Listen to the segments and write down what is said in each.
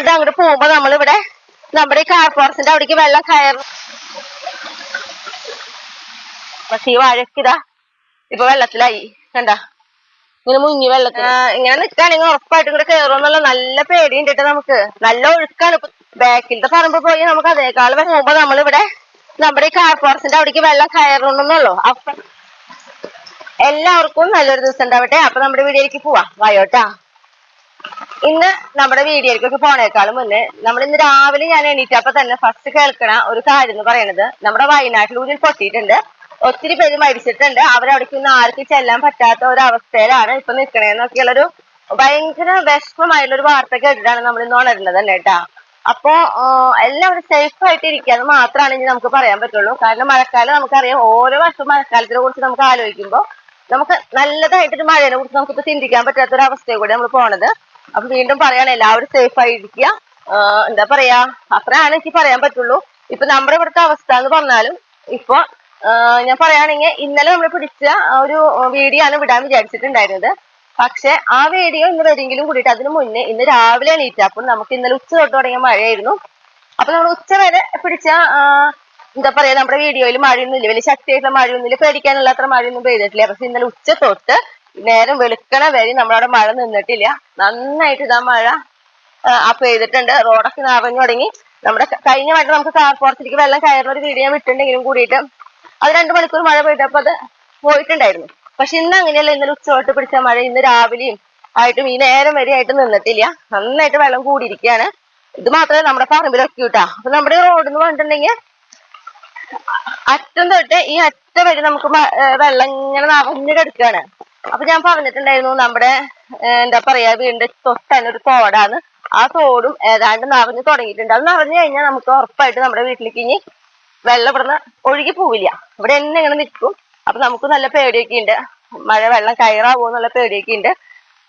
ഇത് അങ്ങോട്ട് പോകുമ്പോ നമ്മളിവിടെ നമ്മുടെ ഈ കാർ ഫോറസ്റ്റിന്റെ അവിടേക്ക് വെള്ളം കയറും. പക്ഷെ ഈ വാഴക്ക് ഇതാ ഇപ്പൊ വെള്ളത്തിലായി കണ്ട, ഇങ്ങനെ മുങ്ങി വെള്ളത്തിൽ. ഇങ്ങനെ നിൽക്കുകയാണെങ്കിൽ ഉറപ്പായിട്ടും കൂടെ കയറുമെന്നുള്ള നല്ല പേടിയുണ്ട് കേട്ടോ നമുക്ക്. നല്ല ഒഴുക്കാണ്. ബാക്കിലത്തെ പറമ്പ് പോയി നമുക്ക് അതേക്കാൾ പോകുമ്പോ നമ്മളിവിടെ നമ്മുടെ ഈ കാർ ഫോറസ്റ്റിന്റെ അവിടേക്ക് വെള്ളം കയറണമെന്നുള്ളൂ. അപ്പൊ എല്ലാവർക്കും നല്ലൊരു ദിവസം ഉണ്ടാവട്ടെ. അപ്പൊ നമ്മുടെ വീഡിയോയിലേക്ക് പോവാം, വായോട്ടാ. ഇന്ന് നമ്മുടെ വീഡിയോയിലേക്കൊക്കെ പോണേക്കാളും മുന്നേ നമ്മൾ ഇന്ന് രാവിലെ ഞാൻ എണീറ്റപ്പോ തന്നെ ഫസ്റ്റ് കേൾക്കണ ഒരു കാര്യം എന്ന് പറയുന്നത്, നമ്മുടെ വയനാട്ടിൽ ഉള്ളിൽ പൊട്ടിയിട്ടുണ്ട്, ഒത്തിരി പേര് മരിച്ചിട്ടുണ്ട്, അവരവിടേക്ക് ഇന്ന് ആർക്ക് ചെല്ലാൻ പറ്റാത്ത ഒരു അവസ്ഥയിലാണ് ഇപ്പൊ നിൽക്കണേന്നൊക്കെയുള്ളൊരു ഭയങ്കര വിഷമമായിട്ടുള്ളൊരു വാർത്ത കേട്ടിട്ടാണ് നമ്മൾ ഇന്ന് ഉണരുന്നത് തന്നെ കേട്ടാ. അപ്പോ എല്ലാവരും സേഫ് ആയിട്ട് ഇരിക്കുക എന്ന് മാത്രമാണ് ഇനി നമുക്ക് പറയാൻ പറ്റുള്ളൂ. കാരണം മഴക്കാലം നമുക്കറിയാം, ഓരോ വർഷവും മഴക്കാലത്തിനെ കുറിച്ച് നമുക്ക് ആലോചിക്കുമ്പോൾ നമുക്ക് നല്ലതായിട്ടൊരു മഴയെ കുറിച്ച് നമുക്കിപ്പോ ചിന്തിക്കാൻ പറ്റാത്ത ഒരു അവസ്ഥയെ കൂടെ നമ്മൾ പോണത്. അപ്പൊ വീണ്ടും പറയാണ്, എല്ലാവരും സേഫ് ആയിരിക്കുക. എന്താ പറയാ, അത്രയാണ് എനിക്ക് പറയാൻ പറ്റുള്ളൂ. ഇപ്പൊ നമ്മുടെ ഇവിടുത്തെ അവസ്ഥ എന്ന് പറഞ്ഞാലും ഇപ്പൊ ഞാൻ പറയുകയാണെങ്കിൽ ഇന്നലെ നമ്മൾ പിടിച്ച ഒരു വീഡിയോ ആണ് വിടാൻ വിചാരിച്ചിട്ടുണ്ടായിരുന്നത്. പക്ഷെ ആ വീഡിയോ ഇന്ന് വരെങ്കിലും കൂടിയിട്ട് അതിന് മുന്നേ ഇന്ന് രാവിലെ എണീറ്റപ്പോൾ നമുക്ക് ഇന്നലെ ഉച്ച തൊട്ട് തുടങ്ങിയ മഴയായിരുന്നു. അപ്പൊ നമ്മൾ ഉച്ച വരെ പിടിച്ച എന്താ പറയാ നമ്മുടെ വീഡിയോയിൽ മഴയൊന്നുമില്ല, വലിയ ശക്തിയായിട്ടുള്ള മഴയൊന്നുമില്ല, പേടിക്കാനുള്ള അത്ര മഴയൊന്നും പെയ്തിട്ടില്ല. പക്ഷെ ഇന്നലെ ഉച്ച തൊട്ട് നേരം വെളുക്കണ വരെ നമ്മളവിടെ മഴ നിന്നിട്ടില്ല. നന്നായിട്ട് ഇതാ മഴ പെയ്തിട്ടുണ്ട്. റോഡൊക്കെ നിറഞ്ഞു തുടങ്ങി. നമ്മുടെ കഴിഞ്ഞ വട്ടം നമുക്ക് കാർ ഫോറസ്റ്റിലേക്ക് വെള്ളം കയറുന്ന ഒരു വീഡിയോ വിട്ടിട്ടുണ്ടെങ്കിലും കൂടിയിട്ട് അത് 2 മണിക്കൂർ മഴ പെയ്തപ്പോ അത് പോയിട്ടുണ്ടായിരുന്നു. പക്ഷെ ഇന്ന് അങ്ങനെയല്ല. ഇന്നലെ ഉച്ച തൊട്ട് പിടിച്ച മഴ ഇന്ന് രാവിലെയും ആയിട്ടും ഈ നേരം വരെ ആയിട്ട് നിന്നിട്ടില്ല. നന്നായിട്ട് വെള്ളം കൂടിയിരിക്കുകയാണ്. ഇത് മാത്രമേ നമ്മുടെ പറമ്പിലൊക്കെ കിട്ടാ. അപ്പൊ നമ്മുടെ റോഡ് എന്ന് പറഞ്ഞിട്ടുണ്ടെങ്കിൽ അറ്റം തൊട്ട് ഈ അറ്റം വരെ നമുക്ക് വെള്ളം ഇങ്ങനെ നിറഞ്ഞു കിടക്കുകയാണ്. അപ്പൊ ഞാൻ പറഞ്ഞിട്ടുണ്ടായിരുന്നു, നമ്മുടെ എന്താ പറയാ വീടിന്റെ തൊട്ടന്നെ ഒരു തോടാണ്. ആ തോടും ഏതാണ്ട് നിറഞ്ഞു തുടങ്ങിയിട്ടുണ്ട്. അത് നിറഞ്ഞു കഴിഞ്ഞാൽ നമുക്ക് ഉറപ്പായിട്ട് നമ്മുടെ വീട്ടിലേക്ക് ഇനി വെള്ളം ഇവിടുന്ന് ഒഴുകി പോവില്ല, ഇവിടെ തന്നെ ഇങ്ങനെ നിൽക്കും. അപ്പൊ നമുക്ക് നല്ല പേടിയൊക്കെ ഉണ്ട്, മഴ വെള്ളം കയറാവോ എന്നുള്ള പേടിയൊക്കെ ഉണ്ട്.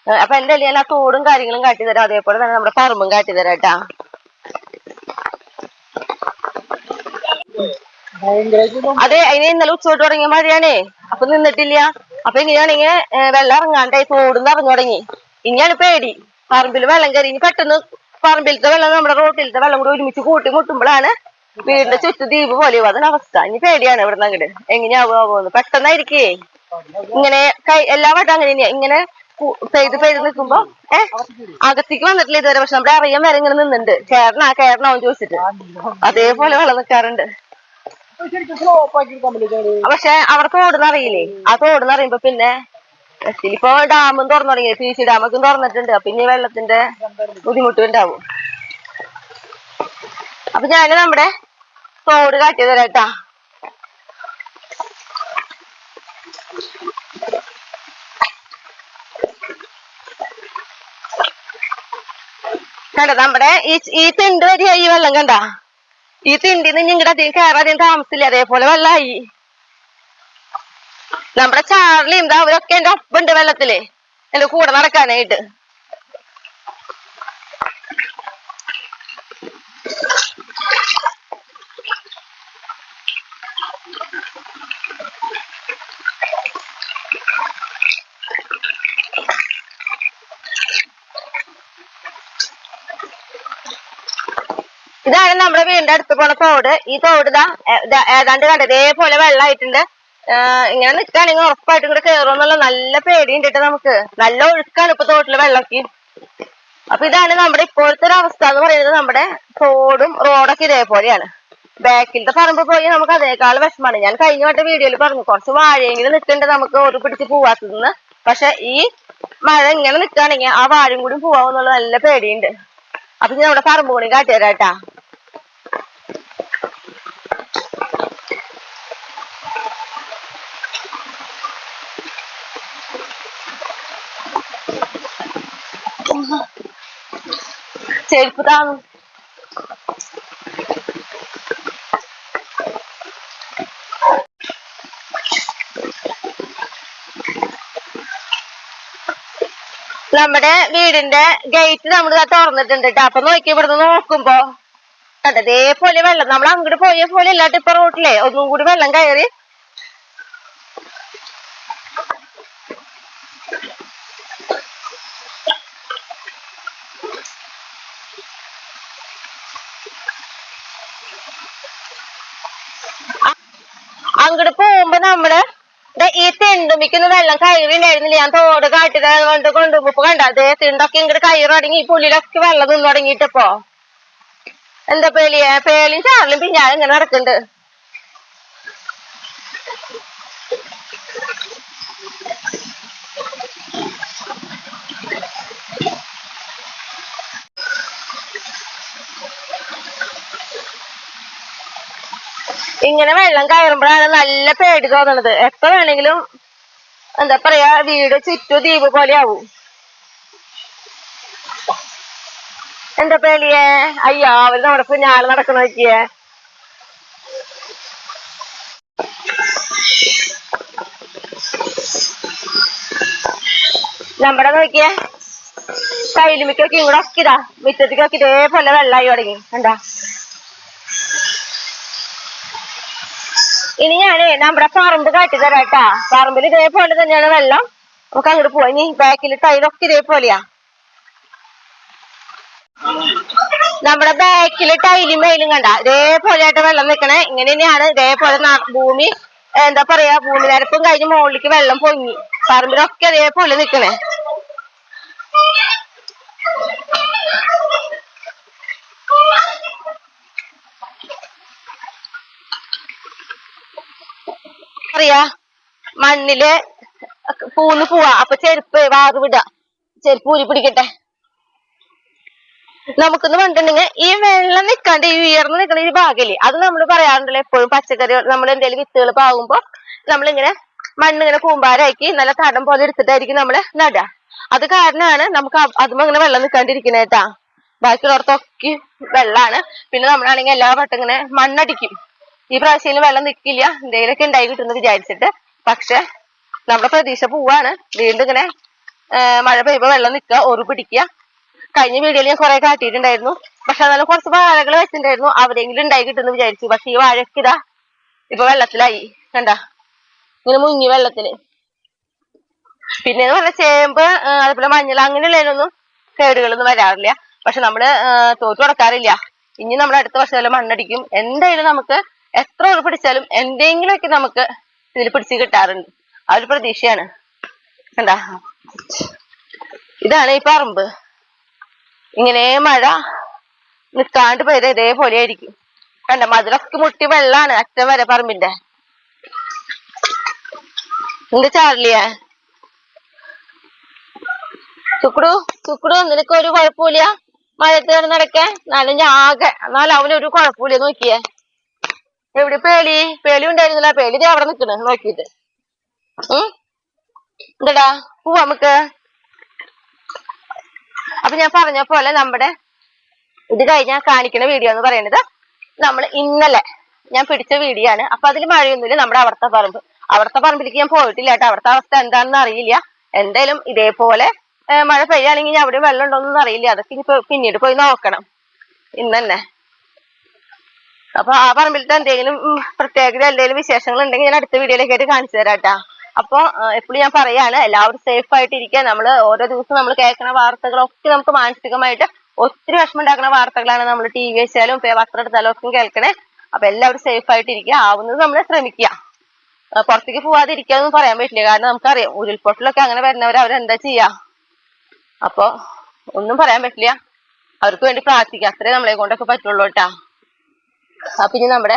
അപ്പൊ എന്റെ അല്ലെങ്കിൽ ആ തോടും കാര്യങ്ങളും കാട്ടിത്തരാം, അതേപോലെ തന്നെ നമ്മുടെ പറമ്പും കാട്ടിത്തരാം കേട്ടാ. അതെ, അതിന് ഇന്നലെ ഉച്ചോട്ട് തുടങ്ങിയ മഴയാണേ. അപ്പൊ നിന്നിട്ടില്ല. അപ്പൊ ഇങ്ങനെയാണെങ്കിൽ വെള്ളം ഇറങ്ങാണ്ടായി, തോടും നിറഞ്ഞു തുടങ്ങി. ഇനിയാണ് പേടി, പറമ്പിൽ വെള്ളം കയറി. ഇനി പെട്ടെന്ന് പറമ്പിലത്തെ വെള്ളം നമ്മുടെ റോട്ടിലത്തെ വെള്ളം കൂടി ഒരുമിച്ച് കൂട്ടി മുട്ടുമ്പോഴാണ് വീടിന്റെ ചുറ്റു ദ്വീപ് പോലെ അതാണ് അവസ്ഥ. ഇനി പേടിയാണ് ഇവിടുന്ന് അങ്ങോട്ട് എങ്ങനെയാവുമോന്ന്. പെട്ടെന്നായിരിക്കേ ഇങ്ങനെ എല്ലാ വട്ടം അങ്ങനെ തന്നെയാ, ഇങ്ങനെ പെയ്ത് നിൽക്കുമ്പോ അകത്തേക്ക് വന്നിട്ടില്ല ഇതുവരെ. പക്ഷെ നമ്മുടെ അറിയാൻ വരെ ഇങ്ങനെ നിന്നുണ്ട്, കേരളാവും ചോദിച്ചിട്ട് അതേപോലെ വെള്ളം നിൽക്കാറുണ്ട്. പക്ഷെ അവിടെ തോടുന്നറിയില്ലേ, ആ തോടുന്നറിയുമ്പോ പിന്നെ ഇപ്പൊ ഡാമും തുറന്നു തുടങ്ങി, PC ഡാമൊക്കെ തുറന്നിട്ടുണ്ട്. അപ്പൊ ഇനി വെള്ളത്തിന്റെ ബുദ്ധിമുട്ട് ഉണ്ടാവും. അപ്പൊ ഞാന് നമ്മുടെ തോട് കാട്ടി തരാട്ടാ. കണ്ട, നമ്മുടെ ഈ തിണ്ട് വരെയായി ഈ വെള്ളം. കണ്ട, ഈ തിണ്ടിന്ന് ഇങ്ങോട്ട് അധികം കയറാൻ താമസില്ല, അതേപോലെ വെള്ളമായി. നമ്മുടെ ചാർലിയും എന്താ അവരൊക്കെ എന്റെ ഒപ്പുണ്ട് വെള്ളത്തില്, എന്റെ കൂടെ നടക്കാനായിട്ട്. ഇതാണ് നമ്മുടെ വീടിന്റെ അടുത്ത് പോണ തോട്. ഈ തോട് ഏതാണ്ട് കണ്ട ഇതേപോലെ വെള്ളമായിട്ടുണ്ട്. ഇങ്ങനെ നിൽക്കുകയാണെങ്കിൽ ഉറപ്പായിട്ടും കൂടെ കയറുമെന്നുള്ള നല്ല പേടിയുണ്ട് കേട്ടോ നമുക്ക്. നല്ല ഒഴുക്കാണ് ഇപ്പൊ തോട്ടില് വെള്ളമൊക്കെ. അപ്പൊ ഇതാണ് നമ്മുടെ ഇപ്പോഴത്തെ ഒരു അവസ്ഥ എന്ന് പറയുന്നത്. നമ്മുടെ തോടും റോഡൊക്കെ ഇതേപോലെയാണ്. ബാക്കിലത്തെ പറമ്പ് പോയി നമുക്ക് അതേക്കാൾ വിഷമാണ്. ഞാൻ കഴിഞ്ഞ വട്ട വീഡിയോയിൽ പറഞ്ഞു, കുറച്ച് വാഴയെങ്കിലും നിൽക്കുന്നുണ്ട് നമുക്ക് ഒരു പിടിച്ച് പോവാത്തതെന്ന്. പക്ഷെ ഈ മഴ ഇങ്ങനെ നിൽക്കുകയാണെങ്കിൽ ആ വാഴയും കൂടി പോവാമെന്നുള്ള നല്ല പേടിയുണ്ട്. അപ്പൊ ഞാൻ നമ്മുടെ പറമ്പ് കൂടി കാട്ടിത്തരാട്ടാ. ചെരുപ്പ് താന്നു. നമ്മുടെ വീടിന്റെ ഗേറ്റ് നമ്മൾ തുറന്നിട്ടുണ്ട് കേട്ടോ. അപ്പൊ നോക്കി ഇവിടുന്ന് നോക്കുമ്പോ അതേപോലെ വെള്ളം നമ്മൾ അങ്ങോട്ട് പോയ പോലെ അല്ലാട്ട് ഇപ്പൊ റോട്ടിലെ ഒന്നും കൂടി വെള്ളം കയറി. അങ്ങോട്ട് പോകുമ്പോ നമ്മള് ഈ തിണ്ടുമിക്കുന്ന വെള്ളം കയറിണ്ടായിരുന്നില്ല. ഞാൻ തോട് കാട്ടിയത് കൊണ്ട് കൊണ്ടുപോകുമ്പോ കണ്ട അതേ തിണ്ടൊക്കെ ഇങ്ങോട്ട് കയറി തുടങ്ങി. ഈ പുള്ളിയിലൊക്കെ വെള്ളം നിന്ന് തുടങ്ങിയിട്ടപ്പോ എന്താ പേളിയെ പേളിയും ചാറിലും പിന്നാലെ ഇങ്ങനെ നടക്കുന്നുണ്ട്. ഇങ്ങനെ വെള്ളം കയറുമ്പോഴാണ് നല്ല പേടി തോന്നണത്. എപ്പോ വേണമെങ്കിലും എന്താ പറയാ വീട് ചുറ്റും ദ്വീപ് പോലെ ആവും. എന്താ പേളിയെ അയ്യോ അവര് നമ്മുടെ കുഞ്ഞാള് നടക്കുന്ന നോക്കിയേ. നമ്മുടെ നോക്കിയേ കയ്യിലുമിക്കൊക്കെ ഇങ്ങോട്ട് ഒക്കിതാ മുറ്റത്തേക്കൊക്കെ ഇതേപോലെ വെള്ളമായി തുടങ്ങി. എന്താ ഇനി ഞാനേ നമ്മുടെ പറമ്പ് കാട്ടി തരാട്ടാ. പറമ്പിൽ ഇതേപോലെ തന്നെയാണ് വെള്ളം. നമുക്ക് അങ്ങോട്ട് പോവാ. ഇനി ബാക്കിൽ ടൈലൊക്കെ ഇതേപോലെയാ. നമ്മുടെ ബാക്കില് ടൈലും മേലും കണ്ട ഇതേപോലെ ആയിട്ട് വെള്ളം നിക്കണേ. ഇങ്ങനെ തന്നെയാണ് ഇതേപോലെ ഭൂമി എന്താ പറയാ ഭൂമി നിരപ്പും കഴിഞ്ഞ് മുകളിലേക്ക് വെള്ളം പൊങ്ങി പറമ്പിലൊക്കെ അതേപോലെ നിക്കണേ. പറയാ മണ്ണില് പൂന്ന് പോവാ. അപ്പൊ ചെരുപ്പ് വാറ് വിടാ. ചെരുപ്പ് ഊരി പിടിക്കട്ടെ. നമുക്കെന്ന് പറഞ്ഞിട്ടുണ്ടെങ്കിൽ ഈ വെള്ളം നിക്കാണ്ട് ഈ ഉയർന്ന് നിൽക്കുന്ന ഈ ഭാഗല്ലേ അത് നമ്മൾ പറയാറുണ്ടല്ലോ എപ്പോഴും. പച്ചക്കറി നമ്മൾ എന്തെങ്കിലും വിത്തുകൾ പാകുമ്പോ നമ്മളിങ്ങനെ മണ്ണിങ്ങനെ കൂമ്പാരാക്കി നല്ല തടം പോലെ എടുത്തിട്ടായിരിക്കും നമ്മള് നടുക. അത് കാരണമാണ് നമുക്ക് അതും അങ്ങനെ വെള്ളം നിൽക്കാണ്ടിരിക്കണേട്ടാ. ബാക്കിയുള്ളവർക്കൊക്കെ വെള്ളാണ്. പിന്നെ നമ്മളാണെങ്കിൽ എല്ലാ വട്ടം ഇങ്ങനെ മണ്ണടിക്കും. ഈ പ്രാവശ്യം വെള്ളം നിൽക്കില്ല എന്തെങ്കിലുമൊക്കെ ഉണ്ടായി കിട്ടുമെന്ന് വിചാരിച്ചിട്ട്. പക്ഷെ നമ്മുടെ പ്രതീക്ഷ പോവാണ്. വീണ്ടും ഇങ്ങനെ മഴ പെയ്യുമ്പോ വെള്ളം നിൽക്കുക ഒറു പിടിക്കുക. കഴിഞ്ഞ വീഡിയോയിൽ ഞാൻ കുറെ കാട്ടിയിട്ടുണ്ടായിരുന്നു. പക്ഷെ എന്നാലും കുറച്ച് വാഴകൾ വെച്ചിട്ടുണ്ടായിരുന്നു. അവരെങ്കിലും ഉണ്ടായി കിട്ടുമെന്ന് വിചാരിച്ചു. പക്ഷെ ഈ വാഴക്ക് ഇതാ ഇപ്പൊ വെള്ളത്തിലായി കണ്ട ഇങ്ങനെ മുങ്ങി വെള്ളത്തില്. പിന്നെന്ന് പറഞ്ഞ ചേമ്പ് അതുപോലെ മഞ്ഞൾ അങ്ങനെയുള്ളതിനൊന്നും കേടുകളൊന്നും വരാറില്ല. പക്ഷെ നമ്മള് തോറ്റു കൊടുക്കാറില്ല. ഇനി നമ്മൾ അടുത്ത വർഷം മണ്ണടിക്കും. എന്തായാലും നമുക്ക് എത്ര ഉറ പിടിച്ചാലും എന്തെങ്കിലുമൊക്കെ നമുക്ക് ഇതിൽ പിടിച്ച് കിട്ടാറുണ്ട്. ആ ഒരു പ്രതീക്ഷയാണ്. കണ്ടാ ഇതാണ് ഈ പറമ്പ്. ഇങ്ങനെ മഴ നിൽക്കാണ്ട് പെയ്ത ഇതേപോലെ ആയിരിക്കും. കണ്ട മതിലൊക്കെ മുട്ടി വെള്ളാണ് അറ്റം വരെ പറമ്പിന്റെ. നിന്റെ ചാർലിയാ ചുക്കുടു നിനക്ക് ഒരു കുഴപ്പമില്ല മഴയത്ത് കിടന്ന് നടക്കാൻ. നനഞ്ഞ ആകെ എന്നാൽ അവനൊരു കുഴപ്പമില്ല. നോക്കിയേ എവിടെ പേളി ഉണ്ടായിരുന്നില്ല. പേളി അവിടെ നിക്കണ് നോക്കിയിട്ട്. എന്താടാ പോവാ നമുക്ക്. അപ്പൊ ഞാൻ പറഞ്ഞ പോലെ നമ്മുടെ ഇത് കഴിഞ്ഞാൽ കാണിക്കുന്ന വീഡിയോ എന്ന് പറയുന്നത് നമ്മൾ ഇന്നലെ ഞാൻ പിടിച്ച വീഡിയോ ആണ്. അപ്പൊ അതിൽ മഴയൊന്നുമില്ല. നമ്മുടെ അവിടുത്തെ പറമ്പിലേക്ക് ഞാൻ പോയിട്ടില്ല കേട്ടോ. അവിടുത്തെ അവസ്ഥ എന്താണെന്ന് അറിയില്ല. എന്തായാലും ഇതേപോലെ മഴ പെയ്യാണെങ്കിൽ അവിടെ വെള്ളം ഉണ്ടോന്നൊന്നും അറിയില്ല. അതൊക്കെ ഇനി പിന്നീട് പോയി നോക്കണം ഇന്ന് തന്നെ. അപ്പൊ ആ പറമ്പിലത്തെ എന്തെങ്കിലും പ്രത്യേകത എന്തെങ്കിലും വിശേഷങ്ങൾ ഉണ്ടെങ്കിൽ ഞാൻ അടുത്ത വീഡിയോയിലേക്ക് ആയിട്ട് കാണിച്ചു തരാം കേട്ടാ. അപ്പൊ എപ്പോഴും ഞാൻ പറയാണ് എല്ലാവരും സേഫ് ആയിട്ടിരിക്കുക. നമ്മള് ഓരോ ദിവസം നമ്മൾ കേൾക്കുന്ന വാർത്തകളൊക്കെ നമുക്ക് മാനസികമായിട്ട് ഒത്തിരി വിഷമം ഉണ്ടാക്കുന്ന വാർത്തകളാണ് നമ്മൾ ടി വി വെച്ചാലും പത്രം എടുത്താലും ഒക്കെ കേൾക്കണേ. അപ്പൊ എല്ലാവരും സേഫ് ആയിട്ടിരിക്കുക. ആവുന്നത് നമ്മൾ ശ്രമിക്കുക. പുറത്തേക്ക് പോവാതിരിക്കാന്നൊന്നും പറയാൻ പറ്റില്ല. കാരണം നമുക്കറിയാം ഉരുൾപൊട്ടലൊക്കെ അങ്ങനെ വരുന്നവർ അവരെന്താ ചെയ്യാ. അപ്പൊ ഒന്നും പറയാൻ പറ്റില്ല. അവർക്ക് വേണ്ടി പ്രാർത്ഥിക്കുക. അത്രേ നമ്മളെ കൊണ്ടൊക്കെ പറ്റുള്ളൂ കേട്ടാ. അപ്പൊ ഇനി നമ്മുടെ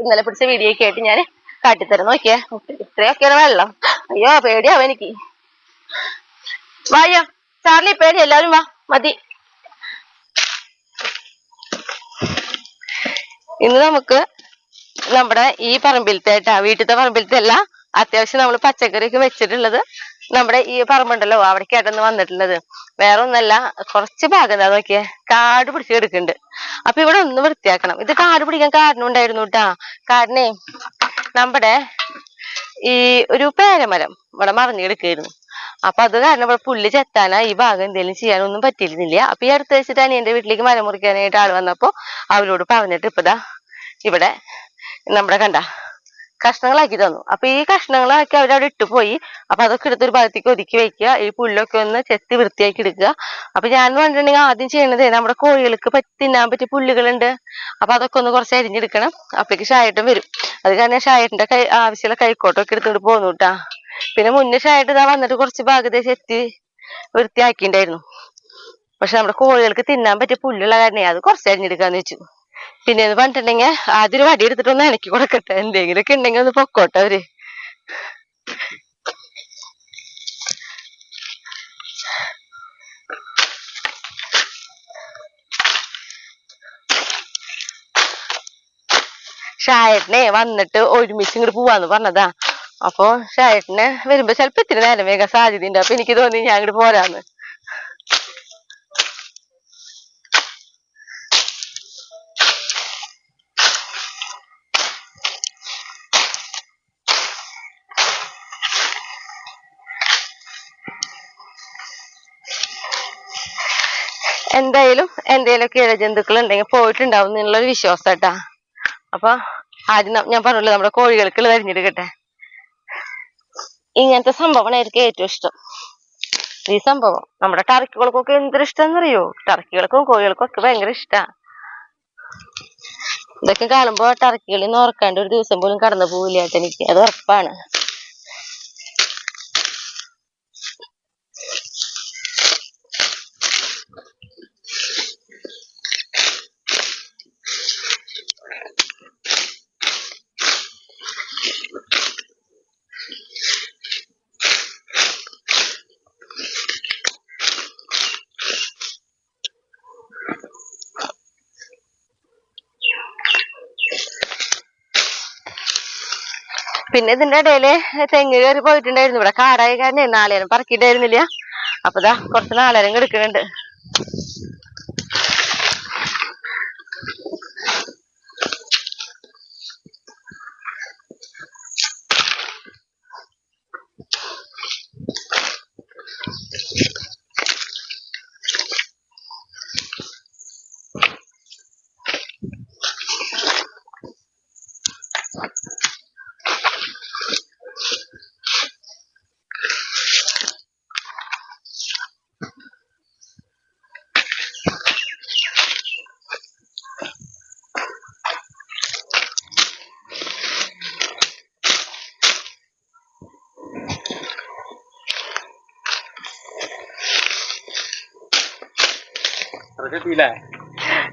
ഇന്നലെ പിടിച്ച വീഡിയോ ഒക്കെ ആയിട്ട് ഞാൻ കാട്ടിത്തരാം. നോക്കിയേ ഇത്രയൊക്കെയാണ് വെള്ളം. അയ്യോ പേടിയാവും എനിക്ക്. വായോ ചാർലി പേടി എല്ലാവരും വാ മതി. ഇന്ന് നമുക്ക് നമ്മുടെ ഈ പറമ്പിലത്തെ വീട്ടിലത്തെ പറമ്പിലത്തെ അല്ല അത്യാവശ്യം നമ്മൾ പച്ചക്കറിയൊക്കെ വെച്ചിട്ടുള്ളത് നമ്മുടെ ഈ പറമ്പുണ്ടല്ലോ അവിടേക്കായിട്ടൊന്ന് വന്നിട്ടുള്ളത്. വേറെ ഒന്നല്ല കുറച്ച് ഭാഗം എന്താ നോക്കിയേ കാട് പിടിച്ച് കിടക്കുന്നുണ്ട്. അപ്പൊ ഇവിടെ ഒന്ന് വൃത്തിയാക്കണം. ഇത് കാട് പിടിക്കാൻ കാരണം ഉണ്ടായിരുന്നു കേട്ടാ. കാരണേ നമ്മുടെ ഈ ഒരു പേരമരം ഇവിടെ മറിഞ്ഞു കിടക്കായിരുന്നു. അപ്പൊ അത് കാരണം ഇവിടെ പുല്ല് ചെത്താനാ ഈ ഭാഗം എന്തെങ്കിലും ചെയ്യാനൊന്നും പറ്റിയിരുന്നില്ല. അപ്പൊ ഈ അടുത്ത് വെച്ചിട്ട് അനിയന്റെ വീട്ടിലേക്ക് മരം മുറിക്കാനായിട്ട് ആൾ വന്നപ്പോ അവരോട് പറഞ്ഞിട്ട് ഇപ്പതാ ഇവിടെ നമ്മുടെ കണ്ട കഷ്ണങ്ങളാക്കി തന്നു. അപ്പൊ ഈ കഷ്ണങ്ങളാക്കി അവരവിടെ ഇട്ടു പോയി. അപ്പൊ അതൊക്കെ എടുത്തൊരു ഭാഗത്തേക്ക് ഒതുക്കി വെക്കുക. ഈ പുല്ലൊക്കെ ഒന്ന് ചെത്തി വൃത്തിയാക്കി എടുക്കുക. അപ്പൊ ഞാൻ പറഞ്ഞിട്ടുണ്ടെങ്കിൽ ആദ്യം ചെയ്യണത് നമ്മുടെ കോഴികൾക്ക് തിന്നാൻ പറ്റിയ പുല്ലുകളുണ്ട്. അപ്പൊ അതൊക്കെ ഒന്ന് കുറച്ച് അരിഞ്ഞെടുക്കണം. അപ്പോഴേക്ക് ചായട്ടും വരും. അത് കാരണം ഷായേട്ടന്റെ ആവശ്യമുള്ള കൈക്കോട്ടൊക്കെ എടുത്തോണ്ട് പോന്നു കേട്ടാ. പിന്നെ മുന്നേ ഷായേട്ട് ഇതാ വന്നിട്ട് കുറച്ച് ഭാഗത്ത് ചെത്തി വൃത്തിയാക്കിണ്ടായിരുന്നു. പക്ഷെ നമ്മുടെ കോഴികൾക്ക് തിന്നാൻ പറ്റിയ പുല്ലുള്ള കാരണേ അത് കുറച്ച് അരിഞ്ഞെടുക്കാന്ന് വെച്ചു. പിന്നെ എന്ന് പറഞ്ഞിട്ടുണ്ടെങ്കിൽ ആദ്യം ഒരു വടി എടുത്തിട്ടൊന്ന് ഇണക്കി കൊടുക്കട്ടെ, എന്തെങ്കിലുമൊക്കെ ഉണ്ടെങ്കിൽ ഒന്ന് പൊക്കോട്ടെ അവര്. ഷായേട്ടനെ വന്നിട്ട് ഒരുമിച്ച് ഇങ്ങോട്ട് പോവാന്ന് പറഞ്ഞതാ. അപ്പൊ ഷായേട്ടനെ വരുമ്പോ ചിലപ്പോ ഇത്തിരി നേരം വേഗം സാധ്യതയുണ്ട്. അപ്പൊ എനിക്ക് തോന്നി ഞാൻ ഇങ്ങോട്ട് പോരാന്ന്. എന്തായാലും എന്തേലൊക്കെ ഇഴജന്തുക്കൾ ഉണ്ടെങ്കിൽ പോയിട്ടുണ്ടാവും എന്നുള്ളൊരു വിശ്വാസം കേട്ടാ. അപ്പൊ ആദ്യം ഞാൻ പറഞ്ഞല്ലോ നമ്മുടെ കോഴികൾക്കുള്ള തിരഞ്ഞെടുക്കട്ടെ. ഇങ്ങനത്തെ സംഭവമാണ് എനിക്ക് ഏറ്റവും ഇഷ്ടം. ഈ സംഭവം നമ്മുടെ ടർക്കികൾക്കൊക്കെ എന്തൊരു ഇഷ്ടം എന്നറിയോ? ടർക്കികൾക്കും കോഴികൾക്കും ഒക്കെ ഭയങ്കര ഇഷ്ടാ. ഇതൊക്കെ കാണുമ്പോ ടർക്കികളിൽ നിന്ന് ഓർക്കാണ്ട് ഒരു ദിവസം പോലും കടന്നു പോവില്ല എനിക്ക്, അത് ഉറപ്പാണ്. പിന്നെ ഇതിന്റെ ഇടയില് തെങ്ങ് കയറി പോയിട്ടുണ്ടായിരുന്നു. ഇവിടെ കാടായ കാരണം നാളേരം പറക്കിയിട്ടായിരുന്നില്ല. അപ്പൊ ഇതാ കുറച്ച് നാളേരം എടുക്കുന്നുണ്ട്.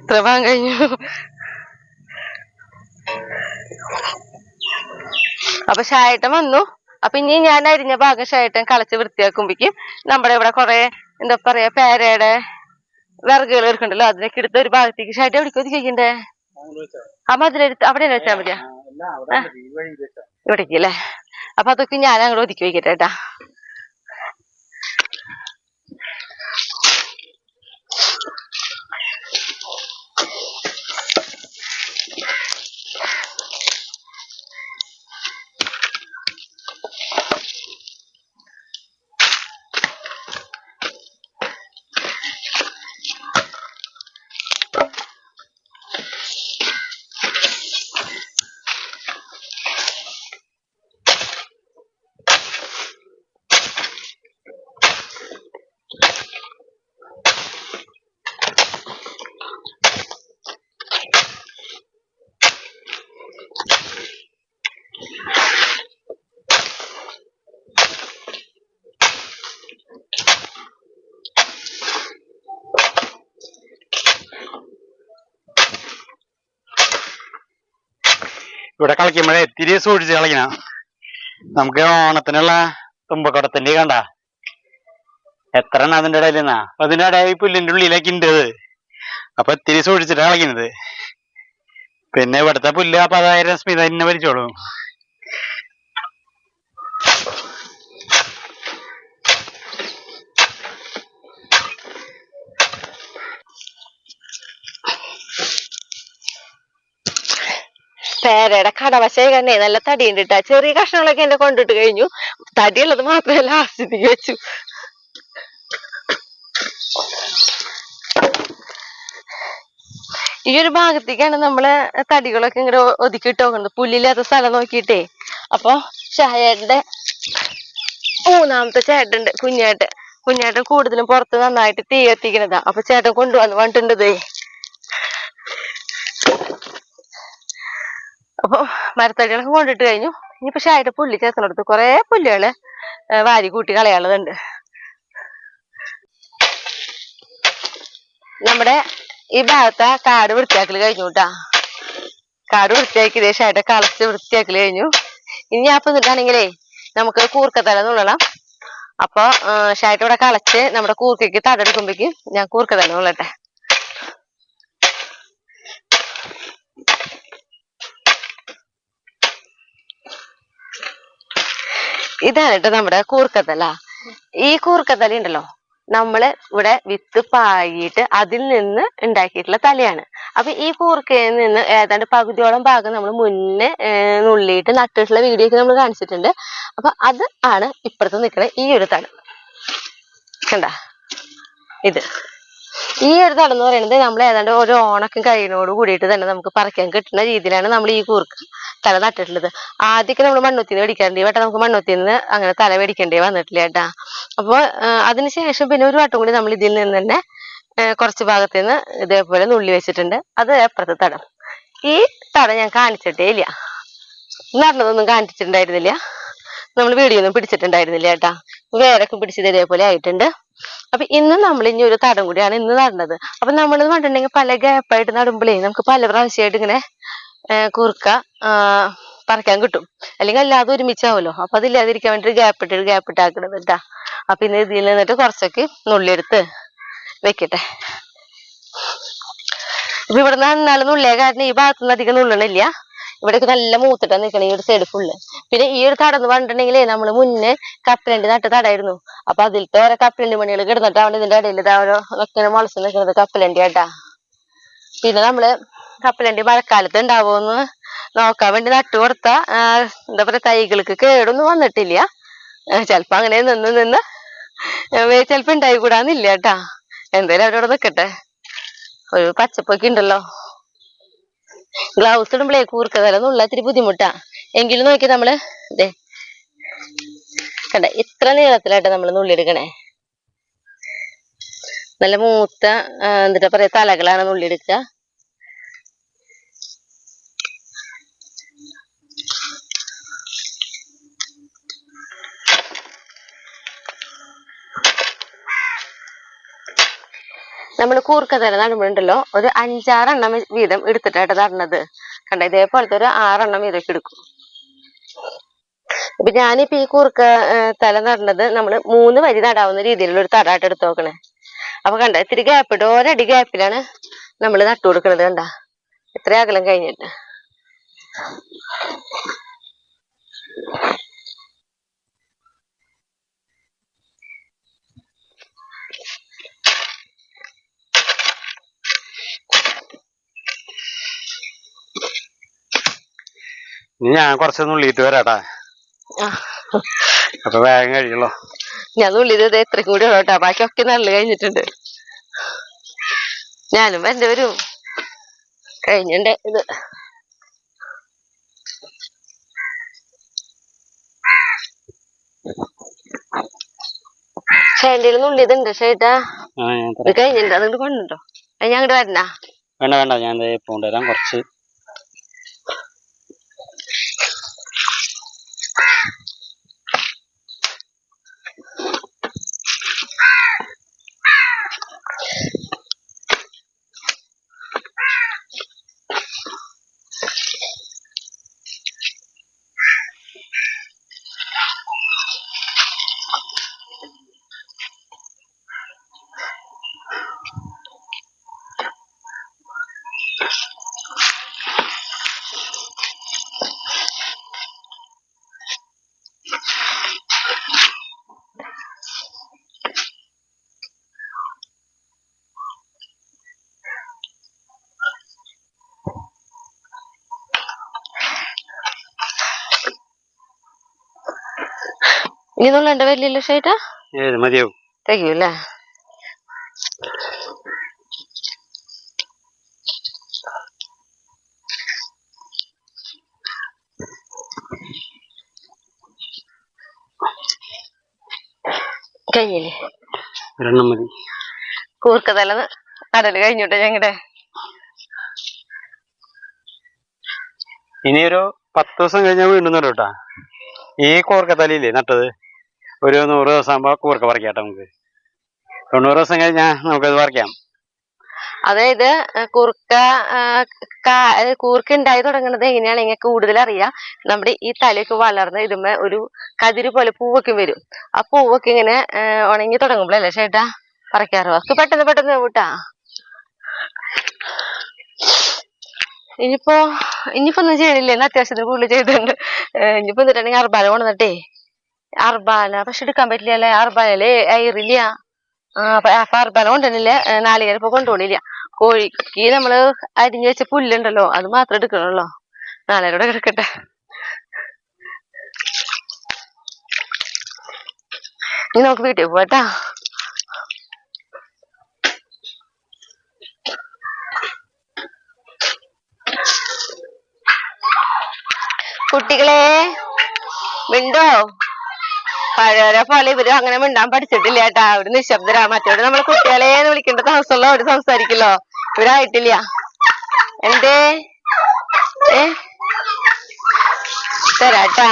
ഇത്ര ഭാഗം കഴിഞ്ഞു. അപ്പൊ ഷായേട്ടൻ വന്നു. അപ്പൊ ഇനി ഞാൻ അരിഞ്ഞ ഭാഗം ഷായേട്ടൻ കളച്ച് വൃത്തിയാക്കുമ്പോഴേക്കും നമ്മുടെ ഇവിടെ കുറെ എന്താ പറയാ പേരയുടെ വിറകുകൾ എടുക്കണ്ടല്ലോ, അതിനൊക്കെ എടുത്ത് ഒരു ഭാഗത്തേക്ക് ഷായേട്ടൻ എവിടേക്ക് ഒതുക്കിക്കണ്ടേ? ആ മതിലെടുത്ത് അവിടെ വെച്ചാൽ മതിയാ, ഇവിടേക്ക് അല്ലേ? അപ്പൊ അതൊക്കെ ഞാൻ അങ്ങോട്ട് ഒതുക്കി വയ്ക്കട്ടെ കേട്ടാ. ഇവിടെ കളിക്കുമ്പോഴേ ഇത്തിരി സൂക്ഷിച്ച് കളിക്കണം. നമുക്ക് ഓണത്തിനുള്ള തുമ്പക്കുടത്തിന്റെ കണ്ട എത്ര എണ്ണ അതിന്റെ ഇടയിൽ നിന്നാ, അതിന്റെ ഇടയിൽ പുല്ലിന്റെ ഉള്ളിലേക്ക് ഉണ്ട്. അപ്പൊ ഇത്തിരി സൂക്ഷിച്ചിട്ടാണ് കളിക്കുന്നത്. പിന്നെ ഇവിടുത്തെ പുല്ല് അപ്പൊ 10,000 സ്മിത തന്നെ ഭരിച്ചോളൂ. പേരയുടെ കടവശായി തന്നെ നല്ല തടിയുണ്ട് കേട്ടാ. ചെറിയ കഷ്ണങ്ങളൊക്കെ എന്റെ കൊണ്ടിട്ട് കഴിഞ്ഞു. തടിയുള്ളത് മാത്രമല്ല ആസ്വദിക്ക് വെച്ചു. ഈ ഒരു ഭാഗത്തേക്കാണ് നമ്മള് തടികളൊക്കെ ഇങ്ങനെ ഒതുക്കിയിട്ട് നോക്കുന്നത്, പുല്ലില്ലാത്ത സ്ഥലം നോക്കിയിട്ടേ. അപ്പൊ ഷായേട്ടന്റെ മൂന്നാമത്തെ ചേട്ടനുണ്ട്, കുഞ്ഞേട്ടൻ കൂടുതലും പുറത്ത് നന്നായിട്ട് തീ എത്തിക്കണതാ. അപ്പൊ ചേട്ടൻ കൊണ്ടുവന്ന് പറഞ്ഞിട്ടുണ്ടതേ. അപ്പൊ മരത്തടികളൊക്കെ കൊണ്ടിട്ട് കഴിഞ്ഞു. ഇനി പക്ഷെ ആയിട്ട് പുല്ല് ചേർക്കുന്നിടത്ത് കുറെ പുല്ലുകള് വാരി കൂട്ടി കളയാനുള്ളതുണ്ട്. നമ്മുടെ ഈ ഭാഗത്തെ കാട് വൃത്തിയാക്കൽ കഴിഞ്ഞു കേട്ടാ. കാട് വൃത്തിയാക്കി ദേശമായിട്ട് കളച്ച് വൃത്തിയാക്കൽ കഴിഞ്ഞു. ഇനി ഞാൻ ഇപ്പൊ നിന്നിട്ടാണെങ്കിലേ നമുക്ക് കൂർക്കത്തല നുള്ളണം. അപ്പൊ ഷായിട്ട് ഇവിടെ കളച്ച് നമ്മുടെ കൂർക്കയ്ക്ക് തടെടുക്കുമ്പോഴേക്കും ഞാൻ കൂർക്കത്തല നുള്ളട്ടെ. ഇതാണ് കേട്ടോ നമ്മുടെ കൂർക്കത്തല. ഈ കൂർക്കത്തല ഉണ്ടല്ലോ നമ്മള് ഇവിടെ വിത്ത് പാകിയിട്ട് അതിൽ നിന്ന് ഉണ്ടാക്കിയിട്ടുള്ള തലയാണ്. അപ്പൊ ഈ കൂർക്കയിൽ നിന്ന് ഏതാണ്ട് പകുതിയോളം ഭാഗം നമ്മൾ മുന്നേ നുള്ളിയിട്ട് നട്ടിട്ടുള്ള വീഡിയോ ഒക്കെ നമ്മൾ കാണിച്ചിട്ടുണ്ട്. അപ്പൊ അത് ആണ് ഇപ്പുറത്ത് നിൽക്കുന്ന ഈ ഒരു തടം കണ്ട. ഇത് ഈ ഒരു തടം എന്ന് പറയുന്നത് നമ്മൾ ഏതാണ്ട് ഒരു ഓണക്കം കഴിയുന്നതോട് കൂടിയിട്ട് തന്നെ നമുക്ക് പറിക്കാൻ കിട്ടുന്ന രീതിയിലാണ് നമ്മൾ ഈ കൂർക്ക തല നട്ടിട്ടുള്ളത്. ആദ്യമൊക്കെ നമ്മൾ മണ്ണുത്തിന്ന് മേടിക്കാറുണ്ട്. ഈ വട്ടം നമുക്ക് മണ്ണുത്തിന്ന് അങ്ങനെ തല മേടിക്കേണ്ടി വന്നിട്ടില്ല കേട്ടാ. അപ്പോൾ അതിനുശേഷം പിന്നെ ഒരു വട്ടം കൂടി നമ്മൾ ഇതിൽ നിന്ന് തന്നെ കുറച്ച് ഭാഗത്ത് നിന്ന് ഇതേപോലെ നുള്ളി വെച്ചിട്ടുണ്ട്. അത് അപ്പുറത്തെ തടം. ഈ തടം ഞാൻ കാണിച്ചിട്ടേ ഇല്ല, നടന്നതൊന്നും കാണിച്ചിട്ടുണ്ടായിരുന്നില്ല, നമ്മൾ വീഡിയോ ഒന്നും പിടിച്ചിട്ടുണ്ടായിരുന്നില്ല കേട്ടാ. വേരൊക്കെ പിടിച്ചത് ഇതേപോലെ ആയിട്ടുണ്ട്. അപ്പൊ ഇന്ന് നമ്മൾ ഇനി ഒരു തടം കൂടിയാണ് ഇന്ന് നടന്നത്. അപ്പൊ നമ്മൾ കണ്ടിട്ടുണ്ടെങ്കിൽ പല ഗ്യാപ്പായിട്ട് നടുമ്പോഴേ നമുക്ക് പല പ്രാവശ്യമായിട്ട് ഇങ്ങനെ കൂർക്ക പറിക്കാൻ കിട്ടും. അല്ലെങ്കിൽ അല്ലാതെ ഒരുമിച്ചാവുമല്ലോ. അപ്പൊ അതില്ലാതിരിക്കാൻ വേണ്ടി ഗ്യാപ്പ് ഇട്ടാക്കണത് കേട്ടാ. അപ്പൊ ഇന്ന് ഇതിൽ നിന്നിട്ട് കുറച്ചൊക്കെ നുള്ളിയെടുത്ത് വെക്കട്ടെ. ഇപ്പൊ ഇവിടെ നന്നാള് നുള്ളിയ കാരണം ഈ ഭാഗത്തുനിന്ന് അധികം നുള്ളണില്ല. ഇവിടെയൊക്കെ നല്ല മൂത്തിട്ടാ നിൽക്കണം ഈ ഒരു സൈഡ് ഫുള്ള്. പിന്നെ ഈ ഒരു തടം എന്ന് പറഞ്ഞിട്ടുണ്ടെങ്കിലേ നമ്മള് മുന്നേ കപ്പലണ്ടി നട്ട് തടായിരുന്നു. അപ്പൊ അതിലത്തെ ഓരോ കപ്പലണ്ടി മണികൾ കിടന്നിട്ടാണ് ഇതിന്റെ ഇടയിൽ ഓരോ ഒക്കെ മുളച്ച് നിൽക്കുന്നത് കപ്പലണ്ടി ആട്ടാ. പിന്നെ നമ്മള് കപ്പലണ്ടി മഴക്കാലത്ത് ഉണ്ടാവുമെന്ന് നോക്കാൻ വേണ്ടി നട്ടു കൊടുത്ത എന്താ പറയാ തൈകൾക്ക് കേടൊന്നും വന്നിട്ടില്ല. ചിലപ്പോ അങ്ങനെ നിന്ന് ചിലപ്പോ ഉണ്ടായി കൂടാന്നില്ല കേട്ടാ. എന്തായാലും അവരോട് നിക്കട്ടെ. ഒരു പച്ചപ്പൊക്കെ ഉണ്ടല്ലോ. ഗ്ലൗസ് ഇടുമ്പോഴേ കൂർക്കതല നുള്ള ഇത്തിരി ബുദ്ധിമുട്ടാ. എങ്കിലും നോക്കി നമ്മള് ഇതേ കണ്ട ഇത്ര നീളത്തിലായിട്ട് നമ്മൾ നുള്ളിയെടുക്കണേ. നല്ല മൂത്ത എന്നിട്ട് പറയാ തലകളാണ് നുള്ളിയെടുക്കുക. നമ്മൾ കൂർക്കത്തല നടുമ്പോഴുണ്ടല്ലോ ഒരു 5-6 എണ്ണം വീതം എടുത്തിട്ടായിട്ട് നടണത് കണ്ട. ഇതേപോലത്തെ ഒരു 6 എണ്ണം വീതമൊക്കെ എടുക്കും. അപ്പൊ ഞാനിപ്പോ ഈ കൂർക്ക തല നടണത് നമ്മള് 3 വരി നടാവുന്ന രീതിയിലുള്ള ഒരു തടായിട്ട് എടുത്ത് നോക്കണേ. അപ്പൊ കണ്ട ഇത്തിരി ഗ്യാപ്പിട്ട് ഒരടി ഗ്യാപ്പിലാണ് നമ്മൾ നട്ടു കൊടുക്കണത്. കണ്ട ഇത്ര അകലം കഴിഞ്ഞിട്ട്. ഞാൻ കുറച്ച് നുള്ളിയിട്ട് വരാട്ടാ. അപ്പൊ വേഗം കഴിയുള്ളൂ. ഞാൻ നുള്ളിയത് എത്രയും കൂടി ഉള്ളൂ കേട്ടാ. ബാക്കിയൊക്കെ നല്ല കഴിഞ്ഞിട്ടുണ്ട്. ഞാനും എന്റെ വരും കഴിഞ്ഞിണ്ട് ഇത്. ഷേന്റെ നുള്ളിയതുണ്ട് ഷേട്ടാ. ഇത് കഴിഞ്ഞിട്ടുണ്ട്. അതുകൊണ്ട് കൊണ്ടുണ്ടോ? അത് ഞാൻ അങ്ങോട്ട് വരണ? വേണ്ട ഞാൻ കൊണ്ടുവരാം കുറച്ച്. ഇനി നുള്ളണ്ട വരില്ലല്ലോ ഷേട്ടാ? മതിയാവും. തികയൂല്ലേ? കഴിഞ്ഞില്ലേ? ഒരെണ്ണം മതി. കൂർക്കതല നടല് കഴിഞ്ഞോട്ടെ ഞങ്ങടെ. ഇനിയൊരു 10 ദിവസം കഴിഞ്ഞാൽ വീണ്ടും നടും കേട്ടാ. ഈ കൂർക്കത്തലയില്ലേ നട്ടത്, ഒരു 100 ദിവസം ആകുമ്പോ കൂർക്ക പറിക്കാട്ടെ നമുക്ക്. 90 ദിവസം കഴിഞ്ഞാൽ നമുക്കത് പറിക്കാം. അതായത് കൂർക്ക ഉണ്ടായി തുടങ്ങുന്നത് എങ്ങനെയാണ് ഇങ്ങനെ കൂടുതൽ അറിയാം. നമ്മുടെ ഈ തലയൊക്കെ വളർന്ന് ഇതുമ്മേ ഒരു കതിര് പോലെ പൂവൊക്കെ വരും. ആ പൂവൊക്കെ ഇങ്ങനെ ഉണങ്ങി തുടങ്ങുമ്പോഴല്ലേ ചേട്ടാ പറിക്കാറോ? പെട്ടെന്ന് പെട്ടെന്ന് കൂട്ടാ. ഇനിയിപ്പോ ഒന്നും ചെയ്യണില്ലേ? അത്യാവശ്യത്തിന് കൂടുതൽ ചെയ്തിട്ടുണ്ട്. ഇനിയിപ്പോ എന്നിട്ടുണ്ടെങ്കിൽ അർബാന കൊണ്ടുവന്നിട്ടേ, അർബാന പക്ഷെ എടുക്കാൻ പറ്റില്ലല്ലേ, അർബാനല്ലേ ഐറില്ല. അപ്പൊ അർബാന കൊണ്ടുവന്നില്ല, നാളികേരം ഇപ്പൊ കൊണ്ടുപോണില്ല. കോഴിക്ക് നമ്മള് അരിഞ്ഞു വെച്ച പുല്ലുണ്ടല്ലോ അത് മാത്രം എടുക്കണല്ലോ. നാളെ കിടക്കട്ടെ. ഇനി നമുക്ക് വീട്ടിൽ പോവാട്ടാ. കുട്ടികളെ മിണ്ടോ? പഴയവരെ പോലെ ഇവര് അങ്ങനെ മിണ്ടാൻ പഠിച്ചിട്ടില്ല കേട്ടാ. അവര് നിശബ്ദരാ. മറ്റവര് നമ്മളെ കുട്ടികളെ വിളിക്കേണ്ട ദിവസമുള്ള അവര് സംസാരിക്കല്ലോ. ഇവരായിട്ടില്ല. എന്തേ തരാട്ടാ.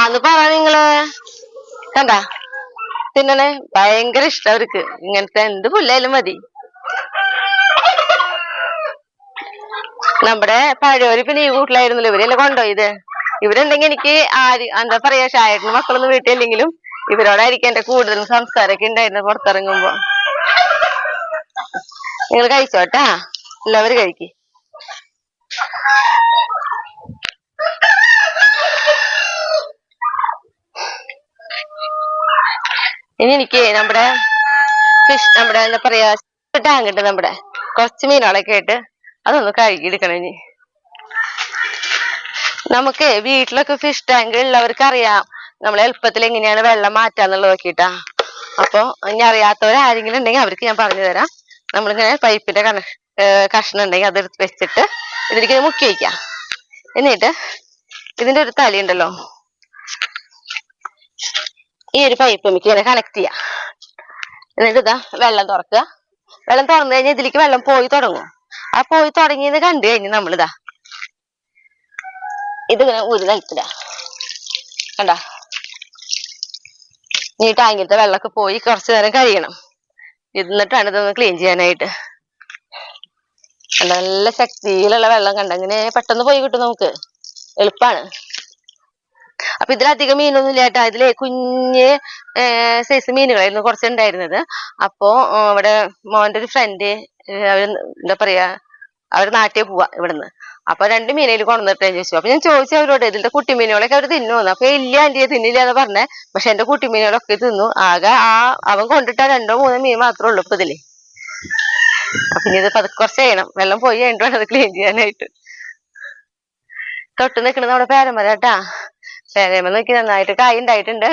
എന്ന് പറ നിങ്ങള്. കണ്ടാ തിന്നണേ ഭയങ്കര ഇഷ്ടം അവർക്ക്. ഇങ്ങനത്തെ എന്ത് പുല്ലായാലും മതി. നമ്മുടെ പഴയവര് പിന്നെ ഈ വീട്ടിലായിരുന്നല്ലോ, ഇവരെല്ലാം കൊണ്ടുപോയത്. ഇവരുണ്ടെങ്കിൽ എനിക്ക് എന്താ പറയാ, ഷായേട്ടന് മക്കളൊന്നും വീട്ടിലില്ലെങ്കിലും ഇവരോടായിരിക്കും എന്റെ കൂടുതലും സംസാരമൊക്കെ ഉണ്ടായിരുന്നു പുറത്തിറങ്ങുമ്പോ. നിങ്ങൾ കഴിച്ചോട്ടാ, എല്ലാവരും കഴിക്ക്. ഇനി എനിക്ക് നമ്മുടെ എന്താ പറയാ ടാങ്കിട്ട് നമ്മുടെ കുറച്ച് മീനുകളൊക്കെ ആയിട്ട് അതൊന്ന് കഴുകിയെടുക്കണം. ഇനി നമുക്ക് വീട്ടിലൊക്കെ ഫിഷ് ടാങ്ക് ഉള്ളവർക്ക് അറിയാം നമ്മൾ എളുപ്പത്തിൽ എങ്ങനെയാണ് വെള്ളം മാറ്റാന്നുള്ളത് നോക്കിട്ടാ. അപ്പൊ ഇനി അറിയാത്തവരാരെങ്കിലും ഉണ്ടെങ്കിൽ അവർക്ക് ഞാൻ പറഞ്ഞു തരാം. നമ്മളിങ്ങനെ പൈപ്പിന്റെ കഷ്ണം ഉണ്ടെങ്കിൽ അതെടുത്ത് വെച്ചിട്ട് ഇതിലേക്ക് മുക്കി വയ്ക്കാം. എന്നിട്ട് ഇതിന്റെ ഒരു തല ഉണ്ടല്ലോ, ഈ ഒരു പൈപ്പ് നമുക്ക് ഇങ്ങനെ കണക്ട് ചെയ്യാം. എന്നിട്ട് ഇതാ വെള്ളം തുറക്കുക. വെള്ളം തുറന്നു കഴിഞ്ഞാൽ ഇതിലേക്ക് വെള്ളം പോയി തുടങ്ങും. ആ പോയി തുടങ്ങിയത് കണ്ടു കഴിഞ്ഞ് നമ്മളിതാ ഇതിങ്ങനെ ഒരു നിലത്തില്ല കണ്ടാ. ഈ ടാങ്കിലത്തെ വെള്ളമൊക്കെ പോയി കുറച്ചു നേരം കഴിയണം. എന്നിട്ടാണ് ഇതൊന്ന് ക്ലീൻ ചെയ്യാനായിട്ട്. നല്ല ശക്തിയിലുള്ള വെള്ളം കണ്ട ഇങ്ങനെ പെട്ടെന്ന് പോയി കിട്ടും, നമുക്ക് എളുപ്പമാണ്. അപ്പൊ ഇതിലധികം മീനൊന്നും ഇല്ല കേട്ടാ. ഇതിലെ കുഞ്ഞ് സൈസ് മീനുകളായിരുന്നു കുറച്ചുണ്ടായിരുന്നത്. അപ്പോ ഇവിടെ മോന്റെ ഒരു ഫ്രണ്ട് എന്താ പറയാ, അവര് നാട്ടിൽ പോവാ ഇവിടുന്ന്. അപ്പൊ 2 മീനയിൽ കൊണ്ടുവന്നിട്ടേ ചോദിച്ചു. അപ്പൊ ഞാൻ ചോദിച്ചു അവരോട്, ഇതിന്റെ കുട്ടി മീനുകളൊക്കെ അവര് തിന്നുവന്നു. അപ്പൊ ഇല്ല ആന്റിയെ തിന്നില്ല എന്ന് പറഞ്ഞേ. പക്ഷെ എന്റെ കുട്ടി മീനുകളൊക്കെ തിന്നു. ആകെ അവൻ കൊണ്ടിട്ടാ 2 or 3 മീൻ മാത്രമേ ഉള്ളൂ ഇപ്പൊ ഇതില്. അപ്പൊ ഇനി ഇത് കുറച്ച് ചെയ്യണം. വെള്ളം പോയി കഴിഞ്ഞിട്ട് വേണം അത് ക്ലീൻ ചെയ്യാനായിട്ട്. തൊട്ട് നിൽക്കുന്നത് നമ്മുടെ പേരമര കേട്ടാ. പേരമ നോക്കി നന്നായിട്ട് കായ് ഉണ്ടായിട്ടുണ്ട്.